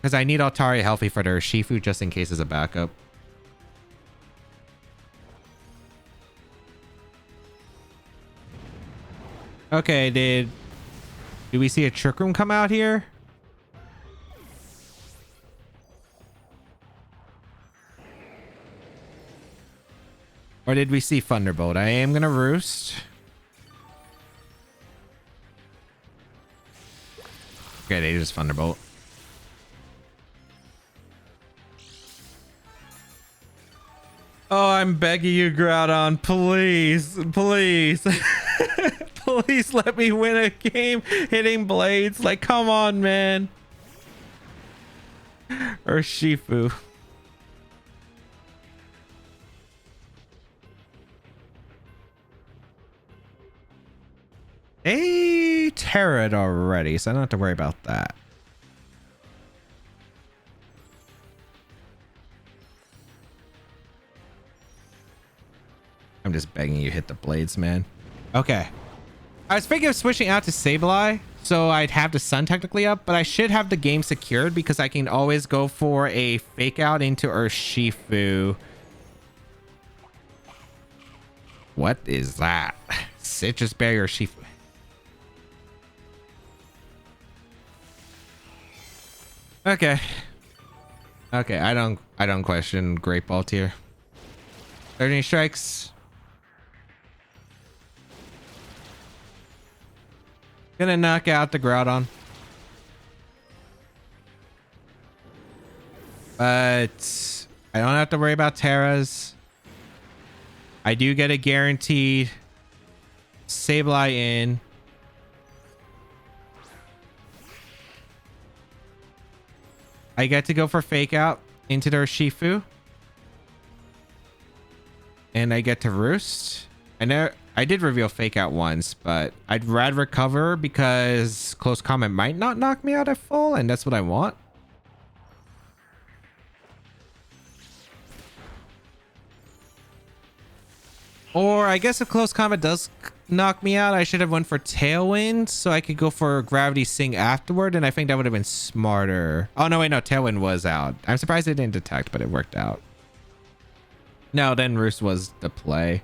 Because I need Altaria healthy for the Urshifu just in case as a backup. Okay, do we see a Trick Room come out here? Or did we see Thunderbolt? I am gonna Roost. Okay, they just Thunderbolt. Oh, I'm begging you, Groudon. Please, please. Please let me win a game hitting blades. Like, come on, man. Urshifu. They Terra it already, so I don't have to worry about that. I'm just begging you hit the blades, man. Okay. I was thinking of switching out to Sableye, so I'd have the Sun technically up, but I should have the game secured because I can always go for a fake out into Urshifu. What is that? Citrus Berry Urshifu. Okay. Okay, I don't question Great Ball tier. 13 strikes. Gonna knock out the Groudon. But I don't have to worry about Terras. I do get a guaranteed Sableye in. I get to go for fake out into the Urshifu. And I get to Roost. I did reveal fake out once, but I'd rather recover because close combat might not knock me out at full, and that's what I want. Or I guess if close combat does knock me out, I should have went for Tailwind so I could go for Gravity Sing afterward, and I think that would have been smarter. Oh, no, wait, no, Tailwind was out. I'm surprised it didn't detect, but it worked out. No, then Roost was the play.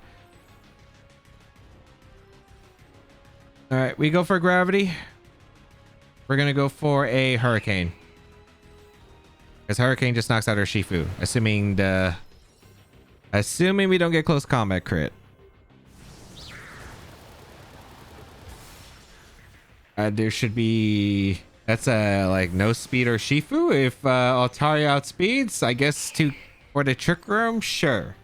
All right, we go for Gravity. We're going to go for a Hurricane. Because Hurricane just knocks out our Shifu, assuming we don't get close combat crit. There should be... That's like no speed or Shifu. If Altaria outspeeds, I guess for the Trick Room, sure.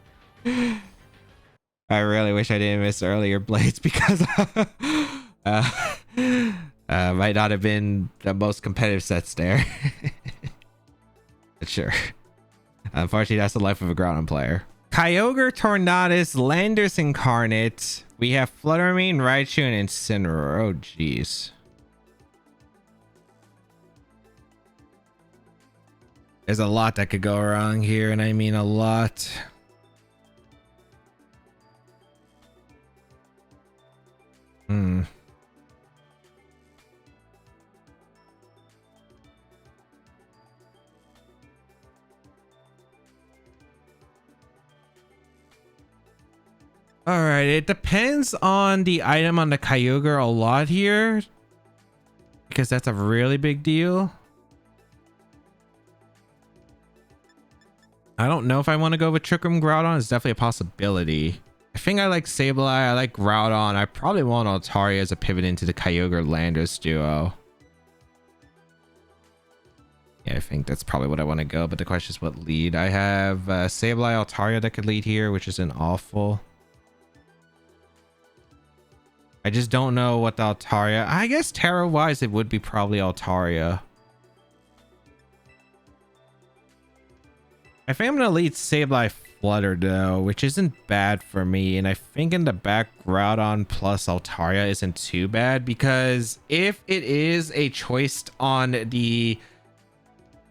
I really wish I didn't miss earlier blades because might not have been the most competitive sets there. But sure. Unfortunately, that's the life of a Groudon player. Kyogre, Tornadus, Landers Incarnate. We have Fluttermane, Raichu, and Incineroar. Oh, jeez. There's a lot that could go wrong here, and I mean a lot. All right, it depends on the item on the Kyogre a lot here, because that's a really big deal. I don't know if I want to go with Trick Room Groudon. It's definitely a possibility. I think I like Sableye. I like Groudon. I probably want Altaria as a pivot into the Kyogre Landorus duo. Yeah, I think that's probably what I want to go. But the question is what lead. I have Sableye, Altaria that could lead here, which isn't awful. I just don't know what the Altaria. I guess Terra wise, it would be probably Altaria. I think I'm gonna lead Sableye Flutter though, which isn't bad for me. And I think in the back Groudon plus Altaria isn't too bad, because if it is a choice on the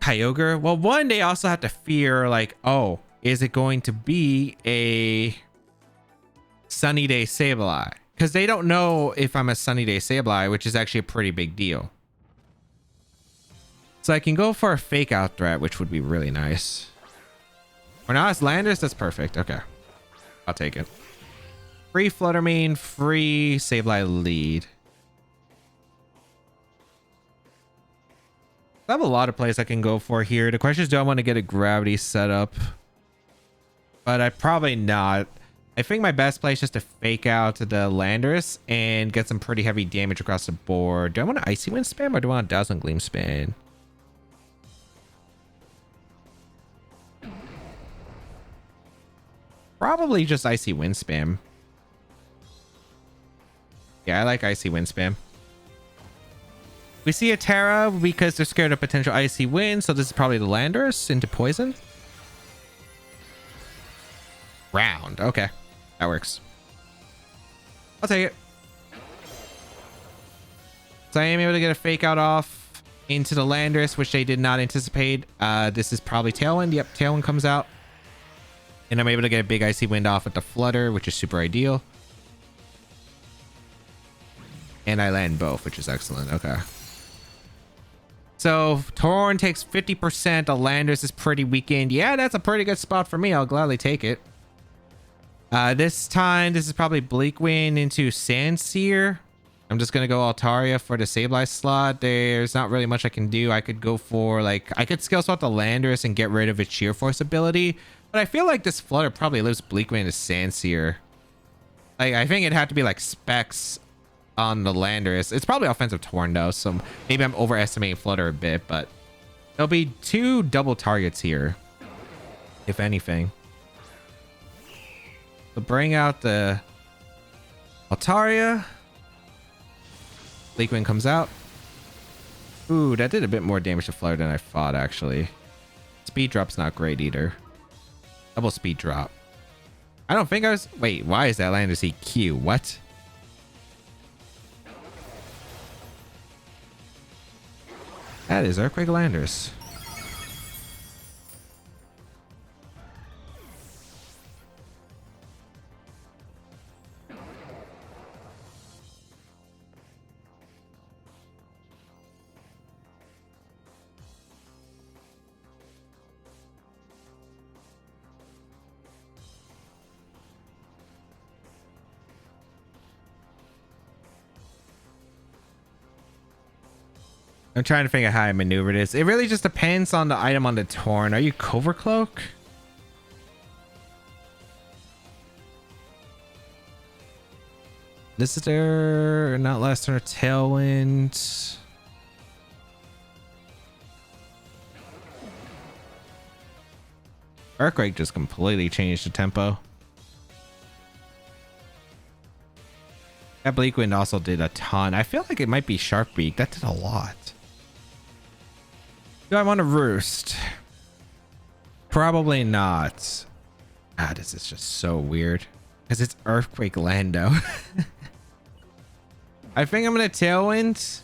Kyogre, well, one, they also have to fear like, oh, is it going to be a Sunny Day Sableye? Because they don't know if I'm a Sunny Day Sableye, which is actually a pretty big deal. So I can go for a fake out threat, which would be really nice. Or now it's Landorus. That's perfect. Okay, I'll take it. Free Fluttermane, free Sableye lead. I have a lot of plays I can go for here. The question is, do I want to get a gravity setup? But I probably not. I think my best play is just to fake out the Landorus and get some pretty heavy damage across the board. Do I want an Icy Wind spam or do I want a Dazzling Gleam spam? Probably just Icy Wind spam. Yeah, I like Icy Wind spam. We see a Terra because they're scared of potential Icy Wind, so this is probably the Landorus into poison. Round. Okay, that works. I'll take it. So I am able to get a fake out off into the Landorus, which they did not anticipate. This is probably Tailwind. Yep, Tailwind comes out. And I'm able to get a big Icy Wind off with the Flutter, which is super ideal. And I land both, which is excellent. Okay. So Torn takes 50%. The Landorus is pretty weakened. Yeah, that's a pretty good spot for me. I'll gladly take it. This time, this is probably Bleak Wind into Sandsear. I'm just going to go Altaria for the Sableye slot. There's not really much I can do. I could go for, like, I could skill swap the Landorus and get rid of its Sheer Force ability. But I feel like this Flutter probably lives Bleak Wind into Sandsear. Like, I think it'd have to be, like, specs on the Landorus. It's probably offensive Torn, though, so maybe I'm overestimating Flutter a bit, but there'll be 2 double targets here, if anything. So bring out the Altaria. Bleak Wind comes out. Ooh, that did a bit more damage to Flutter than I thought, actually. Speed drop's not great either. Double speed drop. I don't think I was... Wait, why is that Landorus EQ? What? That is Earthquake Landorus. I'm trying to figure out how I maneuver this. It really just depends on the item on the Torn. Are you Covert Cloak? This is their not last turn of Tailwind. Earthquake just completely changed the tempo. That Bleak Wind also did a ton. I feel like it might be Sharp Beak. That did a lot. Do I want to Roost? Probably not. Ah, this is just so weird. Because it's Earthquake Lando. I think I'm going to Tailwind.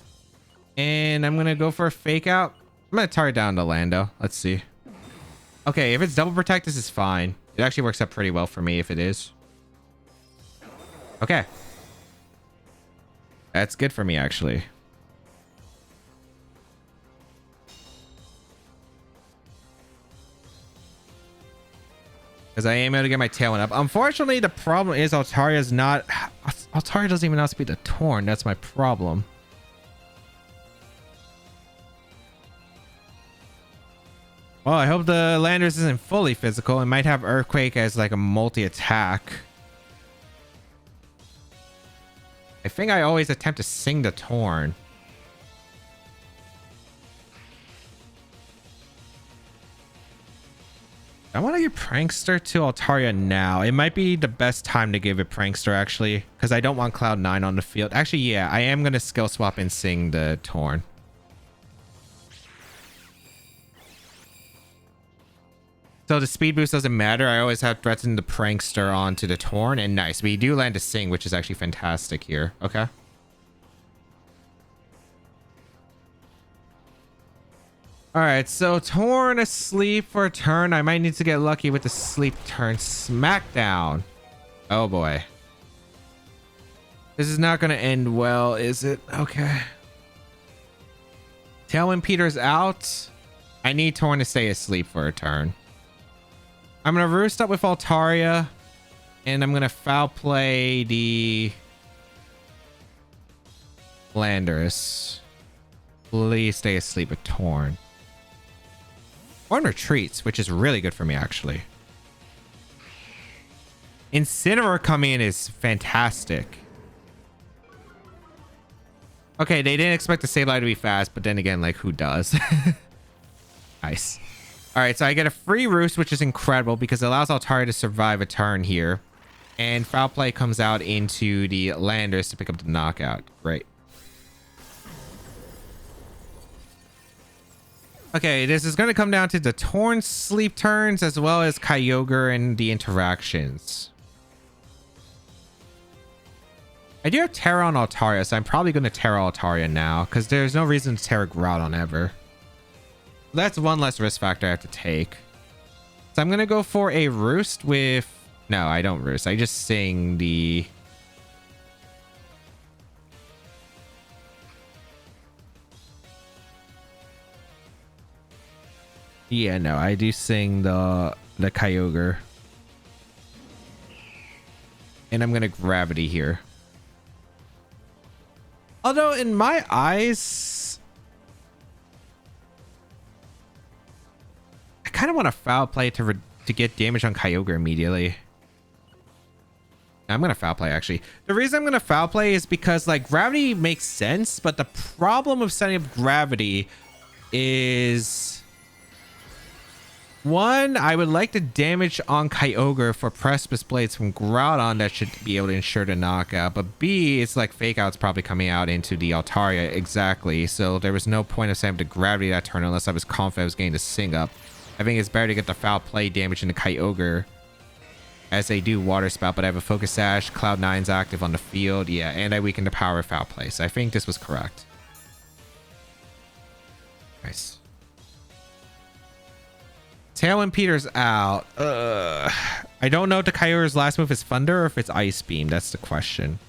And I'm going to go for a fake out. I'm going to target down to Lando. Let's see. Okay, if it's double protect, this is fine. It actually works out pretty well for me if it is. Okay. That's good for me, actually. Because I am able to get my Tailwind up. Unfortunately, the problem is Altaria's not... Altaria doesn't even outspeed the Torn. That's my problem. Well, I hope the Landers isn't fully physical. It might have Earthquake as like a multi-attack. I think I always attempt to Sing the Torn. I want to give Prankster to Altaria now. It might be the best time to give it Prankster, actually, because I don't want Cloud9 on the field. Actually, yeah, I am going to skill swap and Sing the Torn. So the speed boost doesn't matter. I always have threatened the Prankster onto the Torn, and nice. We do land a Sing, which is actually fantastic here. Okay. All right, so Torn asleep for a turn. I might need to get lucky with the sleep turn. Smackdown. Oh boy. This is not going to end well, is it? Okay. Tailwind Peter's out. I need Torn to stay asleep for a turn. I'm going to roost up with Altaria, and I'm going to foul play the Landers. Please stay asleep with Torn. Torn retreats, which is really good for me, actually. Incineroar coming in is fantastic. Okay, they didn't expect the Sableye to be fast, but then again, like, who does? Nice. All right, so I get a free Roost, which is incredible because it allows Altaria to survive a turn here. And Foul Play comes out into the Landers to pick up the knockout. Great. Okay, this is going to come down to the Torn sleep turns as well as Kyogre and the interactions. I do have Terra on Altaria, so I'm probably going to Terra Altaria now because there's no reason to Terra Groudon ever. That's one less risk factor I have to take. So I'm going to go for a Roost with... No, I don't Roost. I just Sing the... Yeah, no, I do Sing the Kyogre. And I'm going to Gravity here. Although in my eyes... I kind of want to Foul Play to get damage on Kyogre immediately. I'm going to Foul Play, actually. The reason I'm going to Foul Play is because, like, Gravity makes sense, but the problem of setting up Gravity is... One, I would like the damage on Kyogre for Precipice Blades from Groudon that should be able to ensure the knockout. But B, it's like Fake Out's probably coming out into the Altaria exactly. So there was no point of setting up the Gravity that turn unless I was confident I was getting the Sing up. I think it's better to get the Foul Play damage into Kyogre as they do Water Spout, but I have a Focus Sash, Cloud9's active on the field, yeah, and I weaken the power of Foul Play, so I think this was correct. Nice. Tailwind Peter's out. I don't know if the Kyogre's last move is Thunder or if it's Ice Beam, that's the question.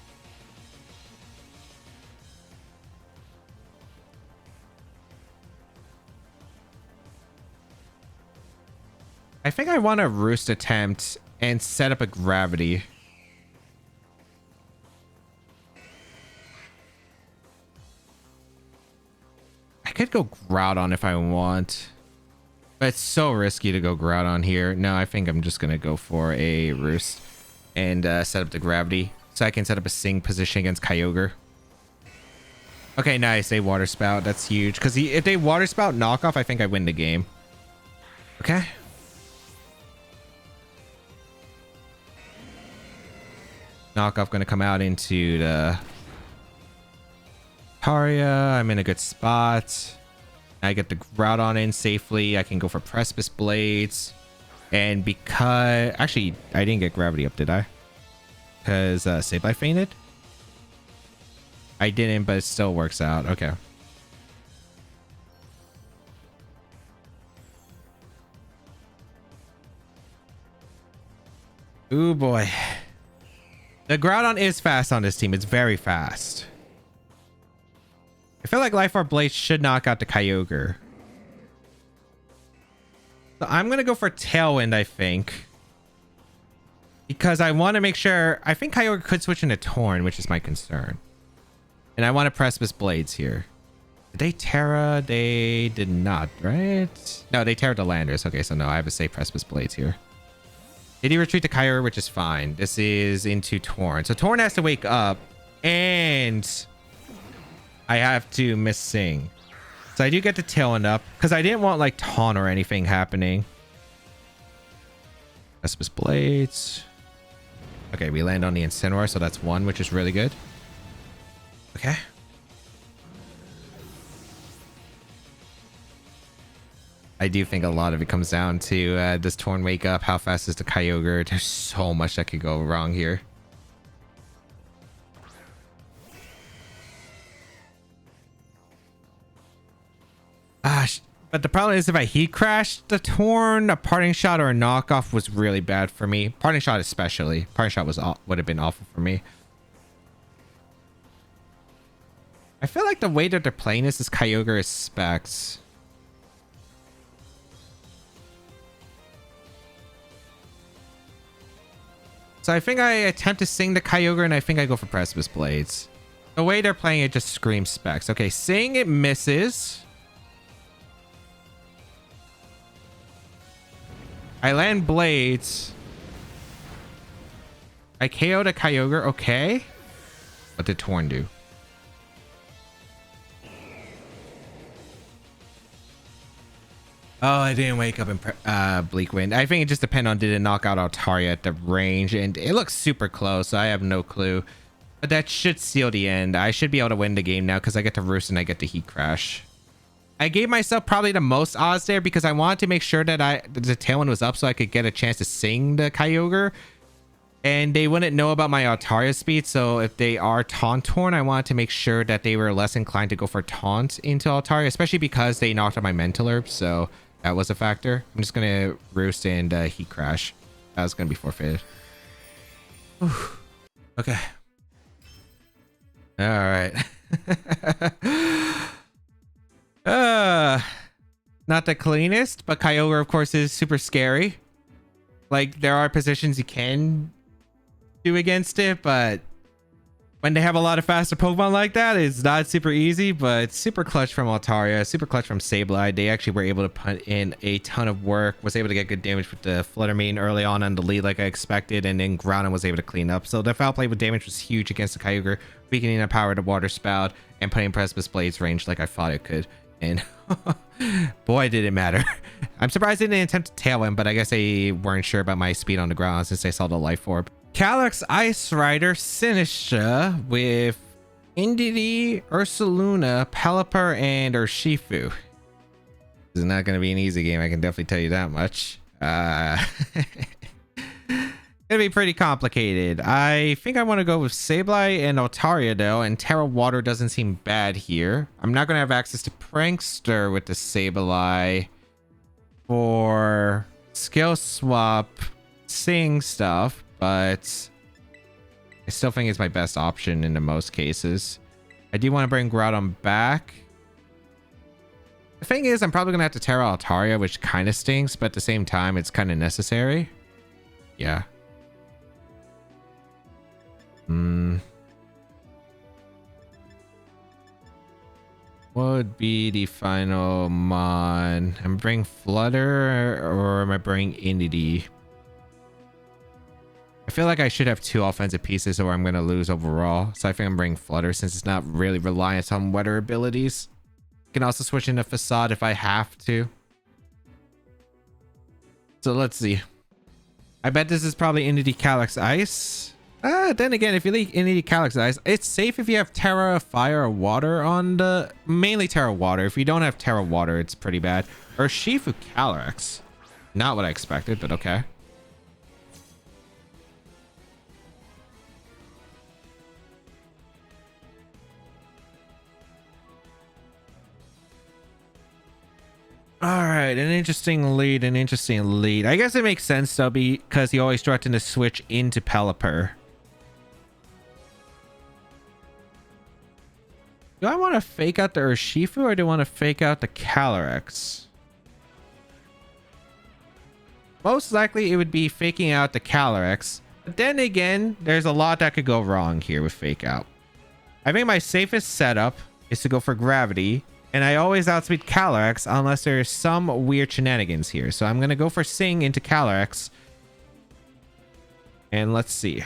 I think I want a Roost attempt and set up a Gravity. I could go Groudon if I want. But it's so risky to go Groudon here. No, I think I'm just going to go for a Roost and set up the Gravity. So I can set up a Sing position against Kyogre. Okay, nice. They Water Spout. That's huge. Because if they Water Spout knockoff, I think I win the game. Okay. Knockoff going to come out into the Altaria. I'm in a good spot. I get the Groudon in safely. I can go for Precipice Blades. And because... Actually, I didn't get Gravity up, did I? Because Sableye fainted? I didn't, but it still works out. Okay. Ooh, boy. The Groudon is fast on this team. It's very fast. I feel like Life Orb Blade should knock out the Kyogre. So I'm going to go for Tailwind, I think. because I want to make sure. I think Kyogre could switch into Torn, which is my concern. And I want to Precipice Blades here. Did they Terra? They did not, right? No, they Terra the Landers. Okay, so no, I have to say Precipice Blades here. Did he retreat to Kyogre, which is fine. This is into Torn. So Torn has to wake up, and I have to miss Sing. So I do get the Tailwind up, because I didn't want like Taunt or anything happening. Precipice Blades. Okay, we land on the Incineroar, so that's one, which is really good. Okay. I do think a lot of it comes down to this Torn wake up. How fast is the Kyogre? There's so much that could go wrong here. But the problem is if I heat crashed the Torn, a Parting Shot or a knockoff was really bad for me. Parting Shot especially. Parting Shot would have been awful for me. I feel like the way that they're playing this is Kyogre is specs. So I think I attempt to Sing the Kyogre, and I think I go for Precipice Blades. The way they're playing it just screams specs. Okay, Sing, it misses. I land Blades. I KO the Kyogre. Okay. What did Torn do? Oh, I didn't wake up in Bleak Wind. I think it just depends on did it knock out Altaria at the range, and it looks super close, so I have no clue. But that should seal the end. I should be able to win the game now because I get to Roost and I get to Heat Crash. I gave myself probably the most odds there because I wanted to make sure that the Tailwind was up so I could get a chance to Sing the Kyogre. And they wouldn't know about my Altaria speed, so if they are Taunt Torn, I wanted to make sure that they were less inclined to go for Taunt into Altaria, especially because they knocked out my Mental Herb, so that was a factor. I'm just going to Roost and Heat Crash. That was going to be forfeited. Whew. Okay. All right. Not the cleanest, but Kyogre, of course, is super scary. Like, there are positions you can do against it, but when they have a lot of faster Pokemon like that, it's not super easy, but super clutch from Altaria, super clutch from Sableye. They actually were able to put in a ton of work, was able to get good damage with the Flutter Mane early on the lead like I expected, and then Groudon was able to clean up. So the foul play with damage was huge against the Kyogre, weakening the power of the Water Spout, and putting Precipice Blades range like I thought it could. And boy, did it matter. I'm surprised they didn't attempt to Tailwind, but I guess they weren't sure about my speed on the ground since they saw the Life Orb. Calyrex Ice Rider Sinistra with Indeedee, Ursaluna, Pelipper, and Urshifu. This is not going to be an easy game, I can definitely tell you that much. Gonna be pretty complicated. I think I want to go with Sableye and Altaria though, and Terra Water doesn't seem bad here. I'm not gonna have access to Prankster with the Sableye for skill swap Sing stuff, but I still think it's my best option in the most cases. I do want to bring Groudon back. The thing is, I'm probably gonna have to Terra Altaria, which kind of stinks, but at the same time, it's kind of necessary. Yeah. What would be the final mon? Am I bringing Flutter or am I bringing Indeedee? I feel like I should have two offensive pieces or I'm going to lose overall. So I think I'm bringing Flutter since it's not really reliant on weather abilities. I can also switch into Facade if I have to. So let's see. I bet this is probably Indeedee Calyrex Ice. Then again, if you leak Indeedee Calyrex Ice, it's safe if you have Terra, Fire, or Water on the... Mainly Terra Water. If you don't have Terra Water, it's pretty bad. Or Urshifu Calyrex. Not what I expected, but okay. Alright, an interesting lead, I guess it makes sense though, because he always threatened to switch into Pelipper. Do I want to fake out the Urshifu or do I want to fake out the Calyrex? Most likely it would be faking out the Calyrex, But then again, there's a lot that could go wrong here with Fake Out. I think my safest setup is to go for Gravity, and I always outspeed Calyrex unless there's some weird shenanigans here. So I'm going to go for Sing into Calyrex. And let's see.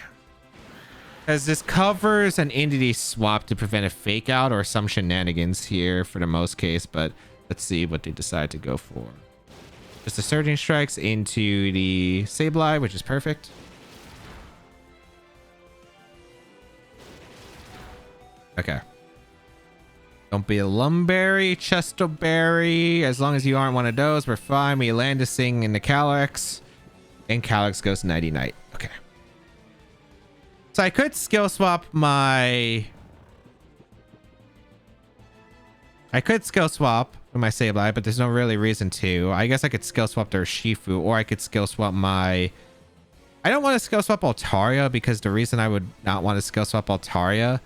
Because this covers an entity swap to prevent a Fake Out or some shenanigans here for the most case, but let's see what they decide to go for. Just the Surging Strikes into the Sableye, which is perfect. Okay. Don't be a Lumberry, Chestoberry. As long as you aren't one of those, we're fine. We land a Sing in the Calyrex, and Calyrex goes Nighty Night. Okay. So I could skill swap my... I could skill swap with my Sableye, but there's no really reason to. I guess I could skill swap their Shifu, or I could skill swap my... I don't want to skill swap Altaria, because the reason I would not want to skill swap Altaria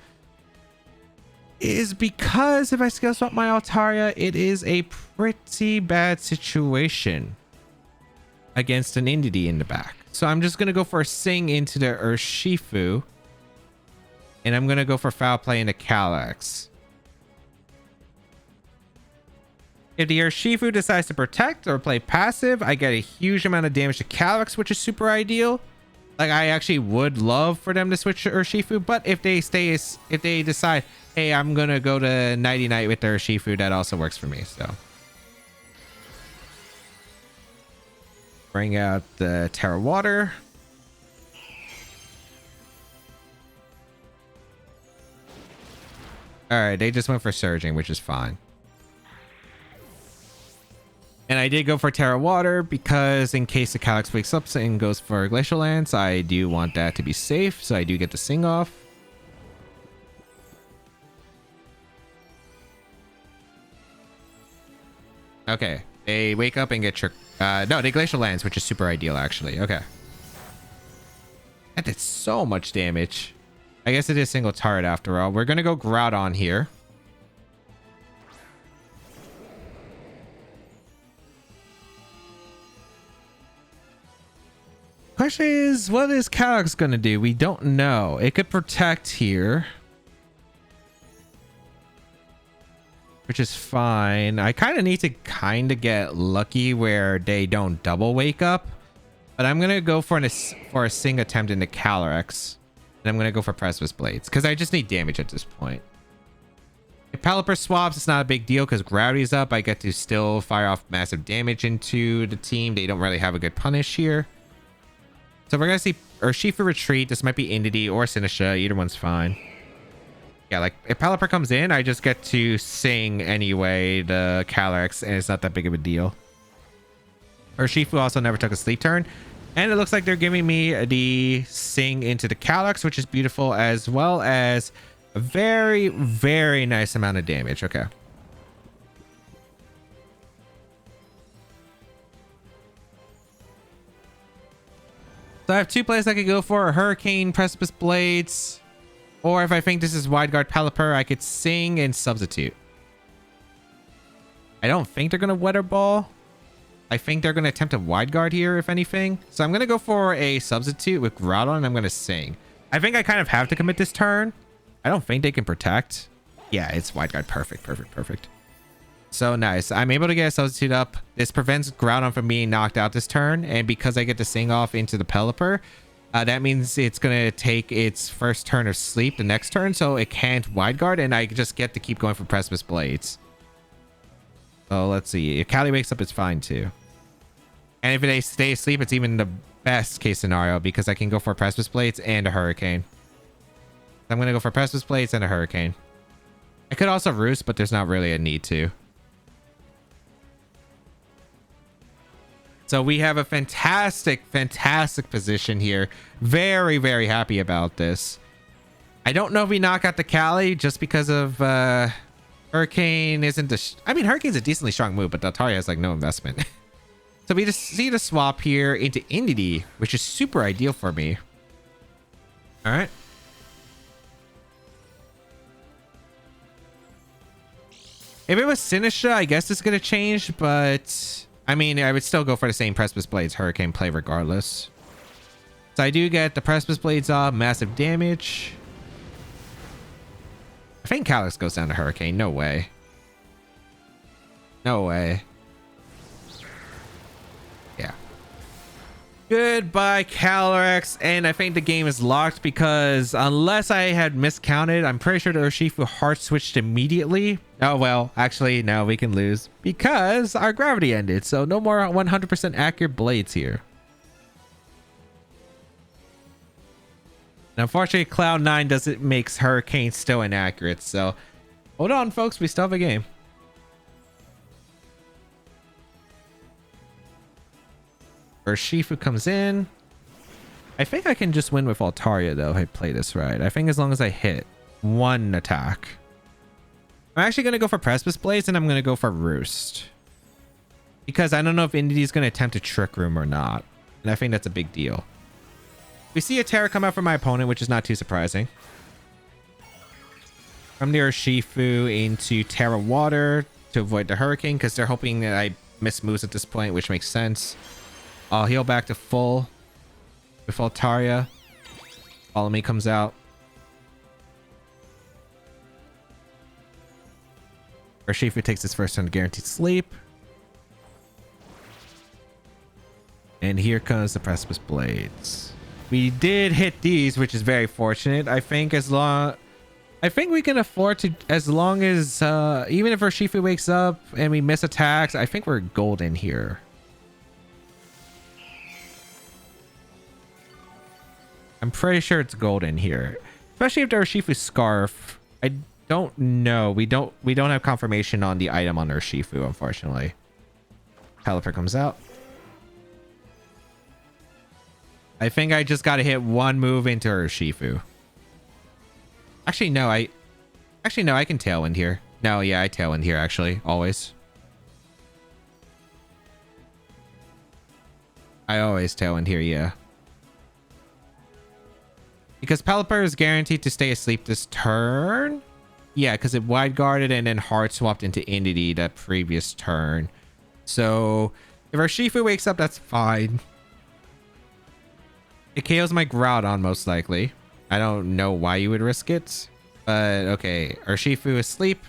is because if I skill swap my Altaria, it is a pretty bad situation against an entity in the back. So I'm just going to go for a Sing into the Urshifu, and I'm going to go for Foul Play into Calyrex. If the Urshifu decides to protect or play passive, I get a huge amount of damage to Calyrex, which is super ideal. Like, I actually would love for them to switch to Urshifu, but if they decide, hey, I'm gonna go to Nighty Night with the Urshifu, that also works for me. So bring out the Terra Water. All right, they just went for Surging, which is fine. And I did go for Terra Water because in case the Calyrex wakes up and goes for Glacial Lance, I do want that to be safe, so I do get the Sing off. Okay, they wake up and get tricked. No, they Glacial Lance, which is super ideal, actually. Okay. That did so much damage. I guess it is single turret after all. We're going to go Groudon here. Question is, what is Calyrex going to do? We don't know. It could protect here, which is fine. I kind of need to get lucky where they don't double wake up, but I'm going to go for a Sing attempt into Calyrex, and I'm going to go for Precipice Blades because I just need damage at this point. If Pelipper swaps, it's not a big deal because Gravity's up. I get to still fire off massive damage into the team. They don't really have a good punish here. So we're going to see Urshifu retreat. This might be Entity or Sinistra. Either one's fine. Yeah, like if Pelipper comes in, I just get to Sing anyway, the Calyrex, and it's not that big of a deal. Urshifu also never took a sleep turn. And it looks like they're giving me the Sing into the Calyrex, which is beautiful, as well as a very, very nice amount of damage. Okay. So I have two plays I could go for: a Hurricane, Precipice Blades, or if I think this is Wide Guard Pelipper, I could Sing and substitute. I don't think they're going to Weather Ball. I think they're going to attempt a Wide Guard here, if anything. So I'm going to go for a substitute with Groudon, and I'm going to Sing. I think I kind of have to commit this turn. I don't think they can protect. Yeah, it's Wide Guard. Perfect, perfect, perfect. So nice. I'm able to get a substitute up. This prevents Groudon from being knocked out this turn. And because I get to Sing off into the Pelipper, that means it's going to take its first turn of sleep the next turn. So it can't Wide Guard. And I just get to keep going for Precipice Blades. So let's see. If Callie wakes up, it's fine too. And if they stay asleep, it's even the best case scenario because I can go for Precipice Blades and a Hurricane. I'm going to go for Precipice Blades and a Hurricane. I could also Roost, but there's not really a need to. So we have a fantastic, fantastic position here. Very, very happy about this. I don't know if we knock out the Callie just because of Hurricane isn't the... I mean, Hurricane's a decently strong move, but Altaria has like no investment. So we just see the swap here into Entity, which is super ideal for me. All right. If it was Sinistra, I guess it's going to change, but... I mean, I would still go for the same Precipice Blades Hurricane play regardless. So I do get the Precipice Blades off, massive damage. I think Calyx goes down to Hurricane. No way. No way. Yeah. Goodbye, Calyx. And I think the game is locked because unless I had miscounted, I'm pretty sure the Urshifu heart switched immediately. Oh, well, actually, no, we can lose because our gravity ended. So no more 100% accurate blades here. And unfortunately, Cloud9 doesn't makes Hurricane still inaccurate. So hold on, folks. We still have a game. Urshifu comes in. I think I can just win with Altaria, though, if I play this right. I think as long as I hit one attack. I'm actually going to go for Precipice Blades, and I'm going to go for Roost. Because I don't know if Indeedee is going to attempt a Trick Room or not. And I think that's a big deal. We see a Terra come out from my opponent, which is not too surprising. From the Urshifu into Terra Water to avoid the Hurricane, because they're hoping that I miss moves at this point, which makes sense. I'll heal back to full with Altaria. Follow Me comes out. Urshifu takes his first turn to guaranteed sleep. And here comes the Precipice Blades. We did hit these, which is very fortunate. I think we can afford to, as long as even if Urshifu wakes up and we miss attacks, I think we're golden here. I'm pretty sure it's golden here, especially if the Urshifu Scarf. I don't know. We don't have confirmation on the item on Urshifu, unfortunately. Pelipper comes out. I think I just got to hit one move into Urshifu. Actually, no. I can Tailwind here. No, yeah, I Tailwind here, actually. Always. I always Tailwind here, yeah. Because Pelipper is guaranteed to stay asleep this turn. Yeah, because it wide guarded and then hard swapped into Indeedee that previous turn. So if Urshifu wakes up, that's fine. It KOs my Groudon most likely. I don't know why you would risk it. But okay, Urshifu asleep.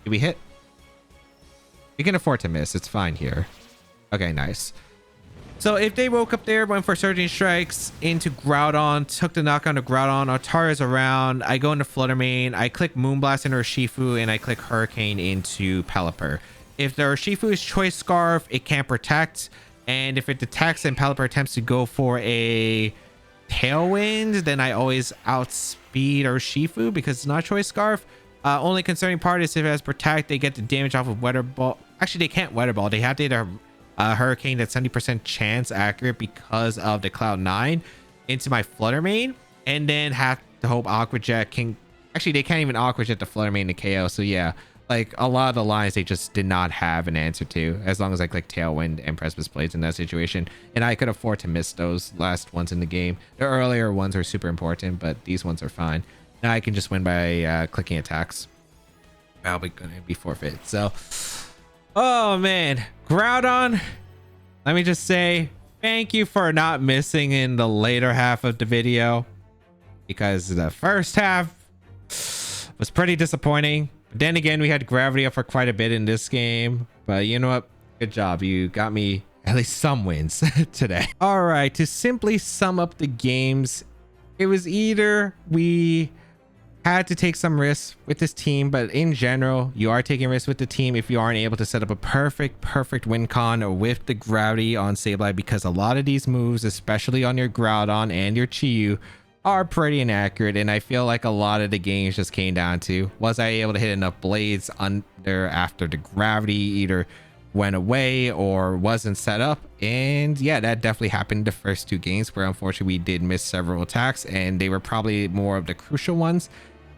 Did we hit? We can afford to miss. It's fine here. Okay, nice. So if they woke up there, went for Surging Strikes into Groudon, took the knockdown to Groudon, Altaria's around, I go into Flutter Mane, I click Moonblast into Urshifu, and I click Hurricane into Pelipper. If the Urshifu is Choice Scarf, it can't protect. And if it detects and Pelipper attempts to go for a Tailwind, then I always outspeed Urshifu because it's not Choice Scarf. Only concerning part is if it has Protect, they get the damage off of Weather Ball. Actually, they can't Weather Ball. They have to hit a Hurricane that's 70% chance accurate because of the Cloud9 into my Flutter Mane, and then have to hope Aqua Jet can... Actually, they can't even Aqua Jet the Flutter Mane to KO. So yeah, like a lot of the lines they just did not have an answer to, as long as I click Tailwind and Precipice Blades in that situation. And I could afford to miss those last ones in the game. The earlier ones are super important, but these ones are fine. Now I can just win by clicking attacks. Probably gonna be forfeit. So, oh man, Groudon, let me just say thank you for not missing in the later half of the video, because the first half was pretty disappointing. Then again, we had gravity up for quite a bit in this game, but you know what? Good job. You got me at least some wins today. All right, to simply sum up the games, it was either we had to take some risks with this team, but in general, you are taking risks with the team if you aren't able to set up a perfect win con with the gravity on Sableye, because a lot of these moves, especially on your Groudon and your Chi-Yu, are pretty inaccurate. And I feel like a lot of the games just came down to, was I able to hit enough blades under after the gravity either went away or wasn't set up? And yeah, that definitely happened the first two games, where unfortunately we did miss several attacks, and they were probably more of the crucial ones.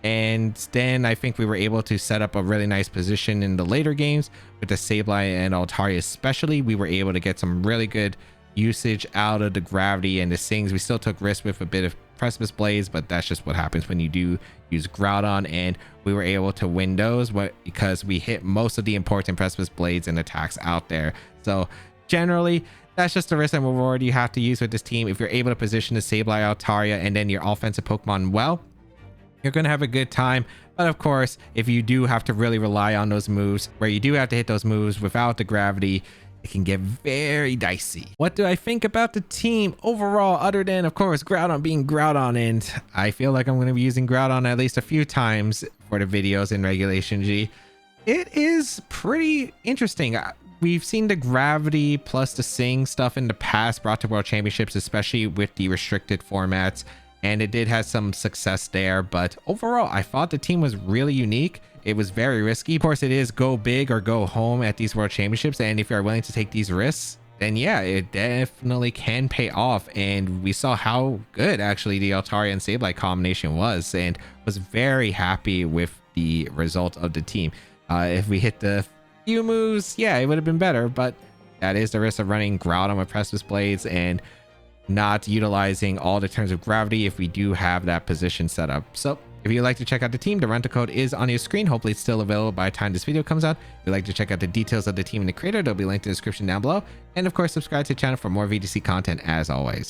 And then I think we were able to set up a really nice position in the later games with the Sableye and Altaria especially. We were able to get some really good usage out of the gravity and the Sings. We still took risks with a bit of Precipice Blades, but that's just what happens when you do use Groudon, and we were able to win those because we hit most of the important Precipice Blades and attacks out there. So generally, That's just the risk and reward you have to use with this team. If you're able to position the Sableye Altaria and then your offensive Pokemon well, you're going to have a good time. But of course, if you do have to really rely on those moves, where you do have to hit those moves without the gravity, it can get very dicey. What do I think about the team overall, other than, of course, Groudon being Groudon? And I feel like I'm going to be using Groudon at least a few times for the videos in Regulation G. It is pretty interesting. We've seen the gravity plus the Sing stuff in the past brought to World Championships, especially with the restricted formats, and it did have some success there. But overall, I thought the team was really unique. It was very risky. Of course, it is go big or go home at these World Championships, and if you're willing to take these risks, then yeah, it definitely can pay off. And we saw how good actually the Altaria and Sableye combination was, and was very happy with the result of the team. If we hit the few moves, yeah, it would have been better, but that is the risk of running Groudon with Precipice Blades and not utilizing all the terms of gravity if we do have that position set up. So if you'd like to check out the team, the rental code is on your screen. Hopefully it's still available by the time this video comes out. If you'd like to check out the details of the team and the creator, they'll be linked in the description down below. And of course, subscribe to the channel for more VGC content as always.